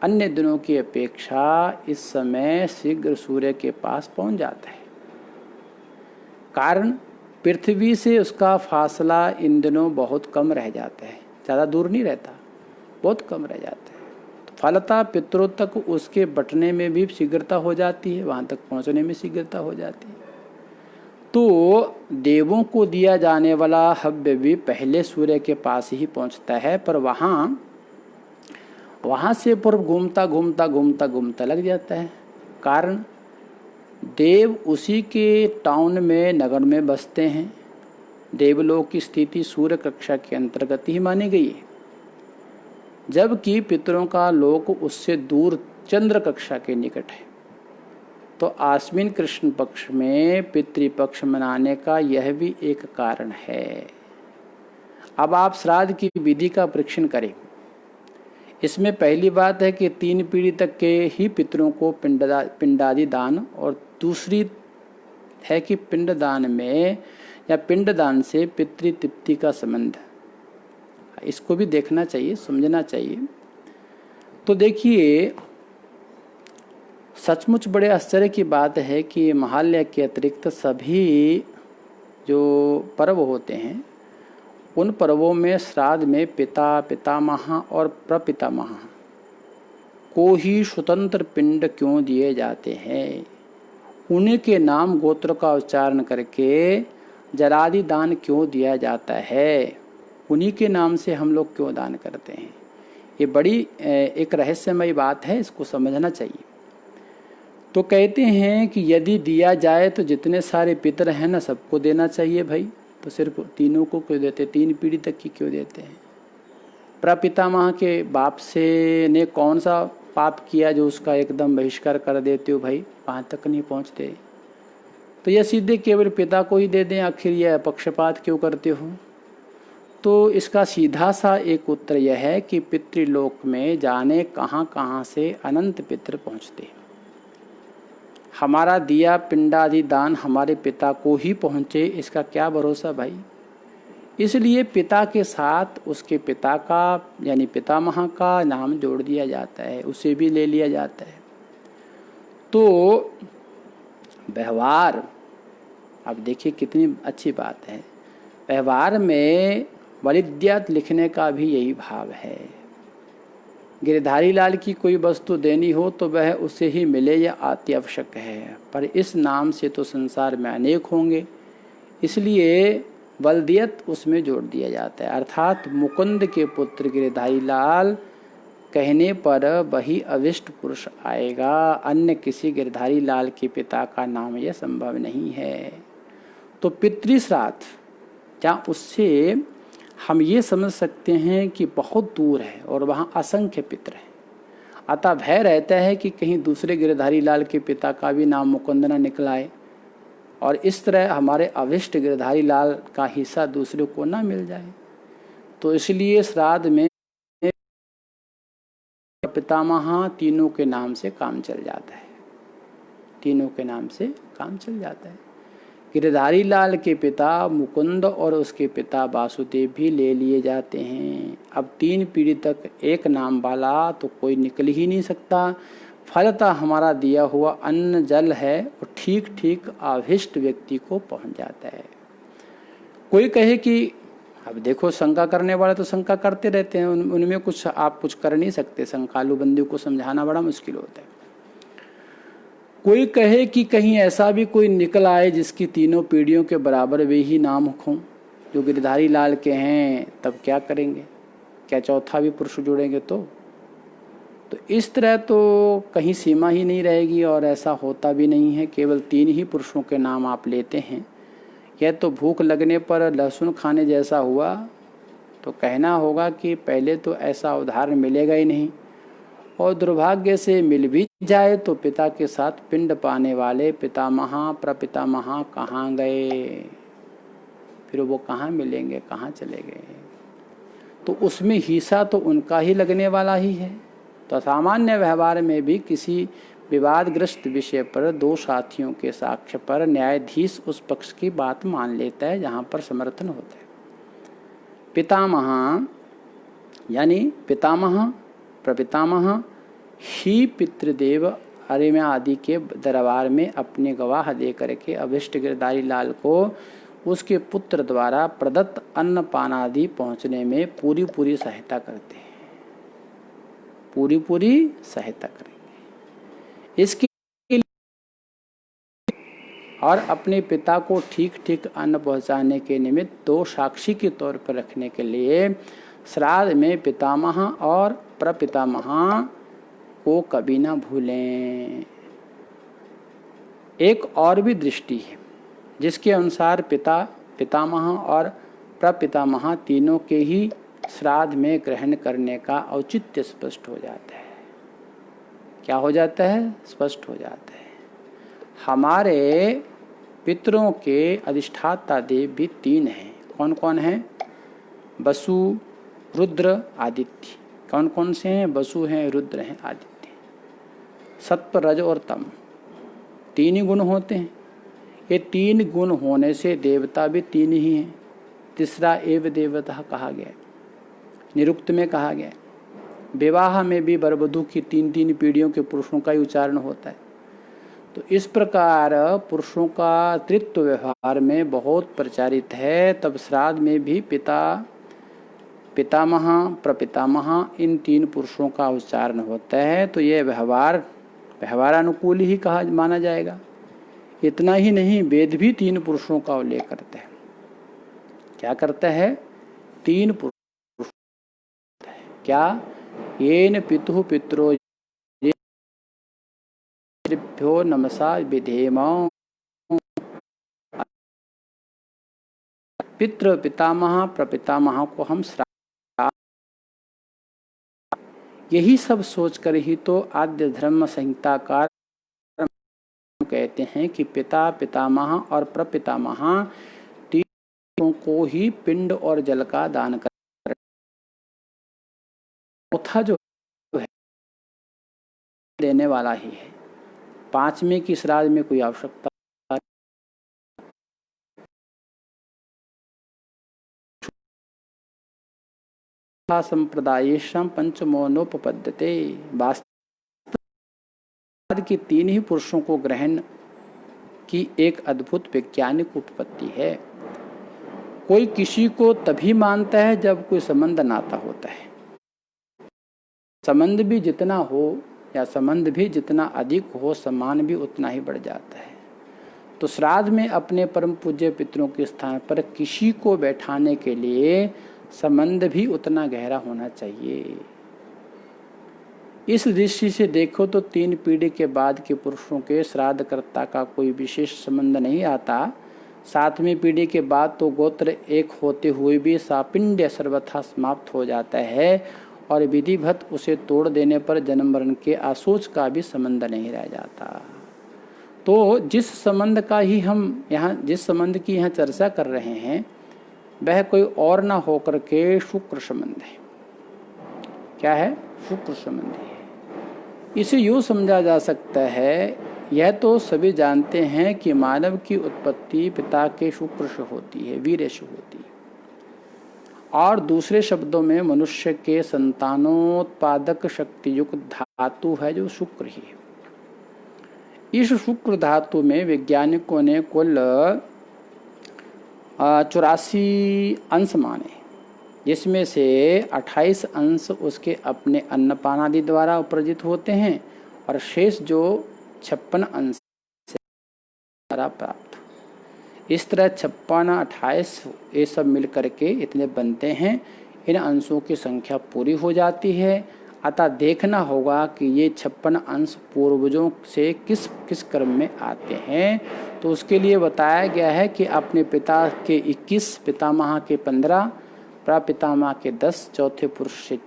अन्य दिनों की अपेक्षा इस समय शीघ्र सूर्य के पास पहुंच जाता है। कारण पृथ्वी से उसका फासला इन दिनों बहुत कम रह जाता है, ज़्यादा दूर नहीं रहता, बहुत कम रह जाता है। तो फलतः पितरों तक उसके बटने में भी शीघ्रता हो जाती है, वहाँ तक पहुँचने में शीघ्रता हो जाती है। तो देवों को दिया जाने वाला हव्य भी पहले सूर्य के पास ही पहुँचता है, पर वहाँ से पूर्व घूमता घूमता घूमता घूमता लग जाता है। कारण देव उसी के टाउन में, नगर में बसते हैं। देवलोक की स्थिति सूर्य कक्षा के अंतर्गत ही मानी गई है, जबकि पितरों का लोक उससे दूर चंद्र कक्षा के निकट है। तो आश्विन कृष्ण पक्ष में पितृपक्ष मनाने का यह भी एक कारण है। अब आप श्राद्ध की विधि का परीक्षण करें। इसमें पहली बात है कि 3 पीढ़ी तक के ही पितरों को पिंडादि दान, और दूसरी है कि पिंडदान में या पिंडदान से पितृ तृप्ति का संबंध, इसको भी देखना चाहिए, समझना चाहिए। तो देखिए, सचमुच बड़े आश्चर्य की बात है कि महालय के अतिरिक्त सभी जो पर्व होते हैं, उन पर्वों में श्राद्ध में पिता, पितामह और प्रपितामह को ही स्वतंत्र पिंड क्यों दिए जाते हैं? उन्हीं के नाम गोत्र का उच्चारण करके जरादि दान क्यों दिया जाता है? उन्हीं के नाम से हम लोग क्यों दान करते हैं? ये बड़ी एक रहस्यमयी बात है, इसको समझना चाहिए। तो कहते हैं कि यदि दिया जाए तो जितने सारे पितर हैं ना सबको देना चाहिए भाई, तो सिर्फ तीनों को क्यों देते, 3 पीढ़ी तक की क्यों देते हैं? प्रपितामह के बाप से ने कौन सा पाप किया जो उसका एकदम बहिष्कार कर देते हो भाई, वहाँ तक नहीं पहुँचते? तो यह सीधे केवल पिता को ही दे दें, आखिर यह पक्षपात क्यों करते हो? तो इसका सीधा सा एक उत्तर यह है कि पितृलोक में जाने कहाँ कहाँ से अनंत पितृ पहुँचते हैं। हमारा दिया पिंडादि दान हमारे पिता को ही पहुँचे, इसका क्या भरोसा भाई? इसलिए पिता के साथ उसके पिता का यानी पितामह का नाम जोड़ दिया जाता है, उसे भी ले लिया जाता है। तो व्यवहार, अब देखिए कितनी अच्छी बात है, व्यवहार में वलिद्यत लिखने का भी यही भाव है। गिरधारी लाल की कोई वस्तु देनी हो तो वह उसे ही मिले या अति आवश्यक है, पर इस नाम से तो संसार में अनेक होंगे, इसलिए बलदियत उसमें जोड़ दिया जाता है। अर्थात मुकुंद के पुत्र गिरधारी लाल कहने पर वही अविष्ट पुरुष आएगा, अन्य किसी गिरधारी लाल के पिता का नाम यह संभव नहीं है। तो पितृश्राद्ध जहाँ उससे हम ये समझ सकते हैं कि बहुत दूर है और वहाँ असंख्य पितर हैं, अतः भय रहता है कि कहीं दूसरे गिरधारी लाल के पिता का भी नाम मुकुंद न निकलाए और इस तरह हमारे अभिष्ट गिरधारी लाल का हिस्सा दूसरे को ना मिल जाए। तो इसलिए श्राद्ध में पितामह तीनों के नाम से काम चल जाता है, तीनों के नाम से काम चल जाता है। गिरधारी लाल के पिता मुकुंद और उसके पिता वासुदेव भी ले लिए जाते हैं। अब 3 पीढ़ी तक एक नाम वाला तो कोई निकल ही नहीं सकता। फलतः हमारा दिया हुआ अन्न जल है वो ठीक ठीक अभिष्ट व्यक्ति को पहुंच जाता है। कोई कहे कि अब देखो शंका करने वाले तो शंका करते रहते हैं, उनमें कुछ आप कुछ कर नहीं सकते, शंकालु बंदियों को समझाना बड़ा मुश्किल होता है। कोई कहे कि कहीं ऐसा भी कोई निकल आए जिसकी तीनों पीढ़ियों के बराबर वे ही नाम हों जो गिरधारी लाल के हैं, तब क्या करेंगे? क्या चौथा भी पुरुष जुड़ेंगे? तो इस तरह तो कहीं सीमा ही नहीं रहेगी और ऐसा होता भी नहीं है। केवल 3 ही पुरुषों के नाम आप लेते हैं। यह तो भूख लगने पर लहसुन खाने जैसा हुआ, तो कहना होगा कि पहले तो ऐसा उदाहरण मिलेगा ही नहीं, और दुर्भाग्य से मिल भी जाए तो पिता के साथ पिंड पाने वाले पितामह प्रपितामह कहाँ गए? फिर वो कहाँ मिलेंगे, कहाँ चले गए? तो उसमें हिस्सा तो उनका ही लगने वाला ही है। तो सामान्य व्यवहार में भी किसी विवादग्रस्त विषय पर 2 साथियों के साक्ष्य पर न्यायाधीश उस पक्ष की बात मान लेता है जहाँ पर समर्थन होता है। पितामह यानी पितामह प्रपितामह ही पितृदेव अरिमा आदि के दरबार में अपने गवाह दे करके अभिष्ट गिरधारी लाल को उसके पुत्र द्वारा प्रदत्त अन्न पान आदि पहुँचने में पूरी पूरी सहायता करते हैं, पूरी पूरी सहायता करेंगे। इसके और अपने पिता को ठीक ठीक अन्न पहुँचाने के निमित्त 2 साक्षी के तौर पर रखने के लिए श्राद्ध में पितामह और प्रपितामह को कभी ना भूलें। एक और भी दृष्टि है जिसके अनुसार पिता पितामह और प्रपितामह तीनों के ही श्राद्ध में ग्रहण करने का औचित्य स्पष्ट हो जाता है। क्या हो जाता है? स्पष्ट हो जाता है। हमारे पितरों के अधिष्ठाता देव भी 3 हैं। कौन कौन हैं? वसु, रुद्र, आदित्य। कौन कौन से हैं? वसु हैं, रुद्र हैं, आदित्य। सत्व, रज और तम 3 ही गुण होते हैं। ये 3 गुण होने से देवता भी 3 ही हैं। तीसरा एव देवता कहा गया, निरुक्त में कहा गया। विवाह में भी वर-वधू की 3-3 पीढ़ियों के पुरुषों का ही उच्चारण होता है। तो इस प्रकार पुरुषों का तृत्व व्यवहार में बहुत प्रचारित है। तब श्राद्ध में भी पिता, पितामह, प्रपितामह इन 3 पुरुषों का उच्चारण होता है। तो यह व्यवहारानुकूल ही कहा माना जाएगा। इतना ही नहीं, वेद भी 3 पुरुषों का उल्लेख करता है। क्या करता है? 3 पुरुष। क्या? येन पितुः पित्रो श्राद्धभ्यो नमसा विधेम। पितृ पितामह प्रपितामह को हम श्राद्ध, यही सब सोचकर ही तो आद्य धर्म संहिताकार कहते हैं कि पिता पितामह और प्रपितामह तीनों को ही पिंड और जल का दान कर। चौथा जो है देने वाला ही है। पांचवें की श्राद्ध में कोई आवश्यकता संप्रदायेषां पंचमोनोपपद्यते। वास्तव की तीन ही पुरुषों को ग्रहण की एक अद्भुत वैज्ञानिक उपपत्ति है। कोई किसी को तभी मानता है जब कोई संबंध नाता होता है। संबंध भी जितना हो या संबंध भी जितना अधिक हो, सम्मान भी उतना ही बढ़ जाता है। तो श्राद्ध में अपने परम पूज्य पितरों के स्थान पर किसी को बैठाने के लिए संबंध भी उतना गहरा होना चाहिए। इस दृष्टि से देखो तो 3 पीढ़ी के बाद के पुरुषों के श्राद्धकर्ता का कोई विशेष संबंध नहीं आता। 7वीं पीढ़ी के बाद तो गोत्र एक होते हुए भी सापिंड्य सर्वथा समाप्त हो जाता है और विधिवत उसे तोड़ देने पर जन्म मरण के आसोच का भी संबंध नहीं रह जाता। तो जिस संबंध की यहाँ चर्चा कर रहे हैं वह कोई और ना होकर के शुक्र संबंध है। क्या है? शुक्र संबंध है। इसे यूँ समझा जा सकता है, यह तो सभी जानते हैं कि मानव की उत्पत्ति पिता के शुक्र से होती है, वीर्य से होती है। और दूसरे शब्दों में मनुष्य के संतानोत्पादक शक्ति युक्त धातु है जो शुक्र ही है। इस शुक्र धातु में वैज्ञानिकों ने कुल 84 अंश माने, जिसमें से 28 अंश उसके अपने अन्नपान आदि द्वारा उपार्जित होते हैं और शेष जो 56 अंश द्वारा प्राप्त। इस तरह 56, 28 ये सब मिल करके इतने बनते हैं। इन अंशों की संख्या पूरी हो जाती है। अतः देखना होगा कि ये 56 अंश पूर्वजों से किस किस क्रम में आते हैं। तो उसके लिए बताया गया है कि अपने पिता के 21, पितामह के 15, प्रापितामह के 10, चौथे पुरुष से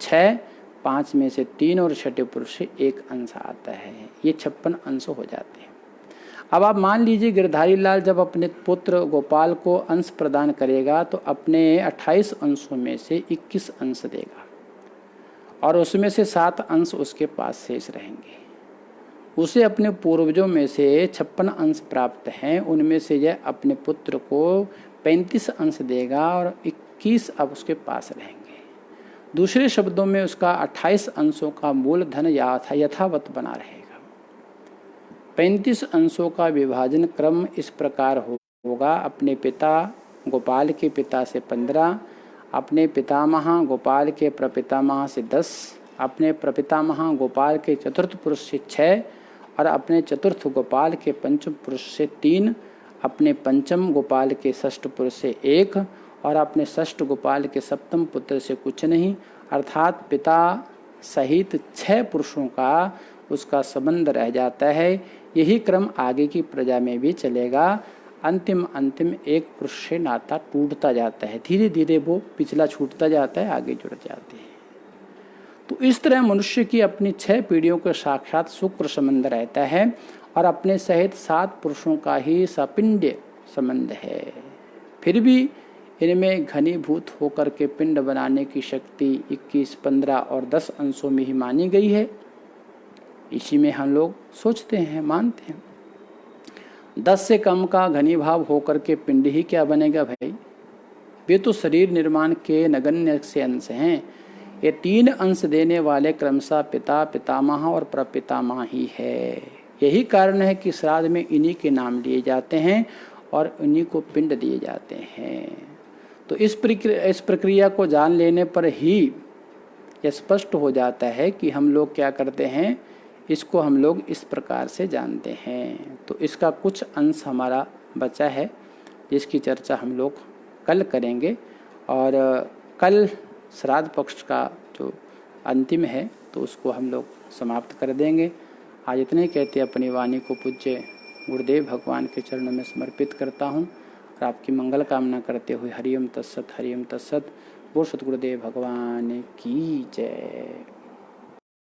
6, 5 में से 3 और छठे पुरुष से 1 अंश आता है। ये 56 अंश हो जाते हैं। अब आप मान लीजिए गिरधारी लाल जब अपने पुत्र गोपाल को अंश प्रदान करेगा तो अपने 28 अंशों में से 21 अंश देगा और उसमें से 7 अंश उसके पास शेष रहेंगे। उसे अपने पूर्वजों में से 56 अंश प्राप्त हैं, उनमें से यह अपने पुत्र को 35 अंश देगा और 21 अब उसके पास रहेंगे। दूसरे शब्दों में उसका 28 अंशों का मूलधन यथावत बना रहेगा। 35 अंशों का विभाजन क्रम इस प्रकार होगा: अपने पिता गोपाल के पिता से 15, अपने पितामह गोपाल के प्रपितामह से 10, अपने प्रपितामह गोपाल के चतुर्थ पुरुष से 6 और अपने चतुर्थ गोपाल के पंचम पुरुष से 3, अपने पंचम गोपाल के षष्ठ पुरुष से 1 और अपने षष्ठ गोपाल के सप्तम पुत्र से कुछ नहीं, अर्थात पिता सहित 6 पुरुषों का उसका संबंध रह जाता है। यही क्रम आगे की प्रजा में भी चलेगा। अंतिम एक पुरुष से नाता टूटता जाता है, धीरे धीरे वो पिछला छूटता जाता है, आगे जुड़ जाते हैं। तो इस तरह मनुष्य की अपनी 6 पीढ़ियों के साक्षात शुक्र संबंध रहता है और अपने सहित 7 पुरुषों का ही सपिंड संबंध है। फिर भी इनमें घनीभूत होकर के पिंड बनाने की शक्ति 21, 15 और 10 अंशों में ही मानी गई है। इसी में हम लोग सोचते हैं, मानते हैं। 10 से कम का घनीभाव होकर के पिंड ही क्या बनेगा भाई? वे तो शरीर निर्माण के नगण्य से अंश हैं। ये 3 अंश देने वाले क्रमशः पिता, पितामह और प्रपितामह ही है। यही कारण है कि श्राद्ध में इन्हीं के नाम लिए जाते हैं और इन्हीं को पिंड दिए जाते हैं। तो इस प्रक्रिया को जान लेने पर ही यह स्पष्ट हो जाता है कि हम लोग क्या करते हैं, इसको हम लोग इस प्रकार से जानते हैं। तो इसका कुछ अंश हमारा बचा है जिसकी चर्चा हम लोग कल करेंगे और कल श्राद्ध पक्ष का जो अंतिम है तो उसको हम लोग समाप्त कर देंगे। आज इतने ही कहते अपनी वाणी को पूज्य गुरुदेव भगवान के चरणों में समर्पित करता हूँ और आपकी मंगल कामना करते हुए हरिओम तत्सत, हरिओम तत्सत। बोल सतगुरुदेव भगवान की जय।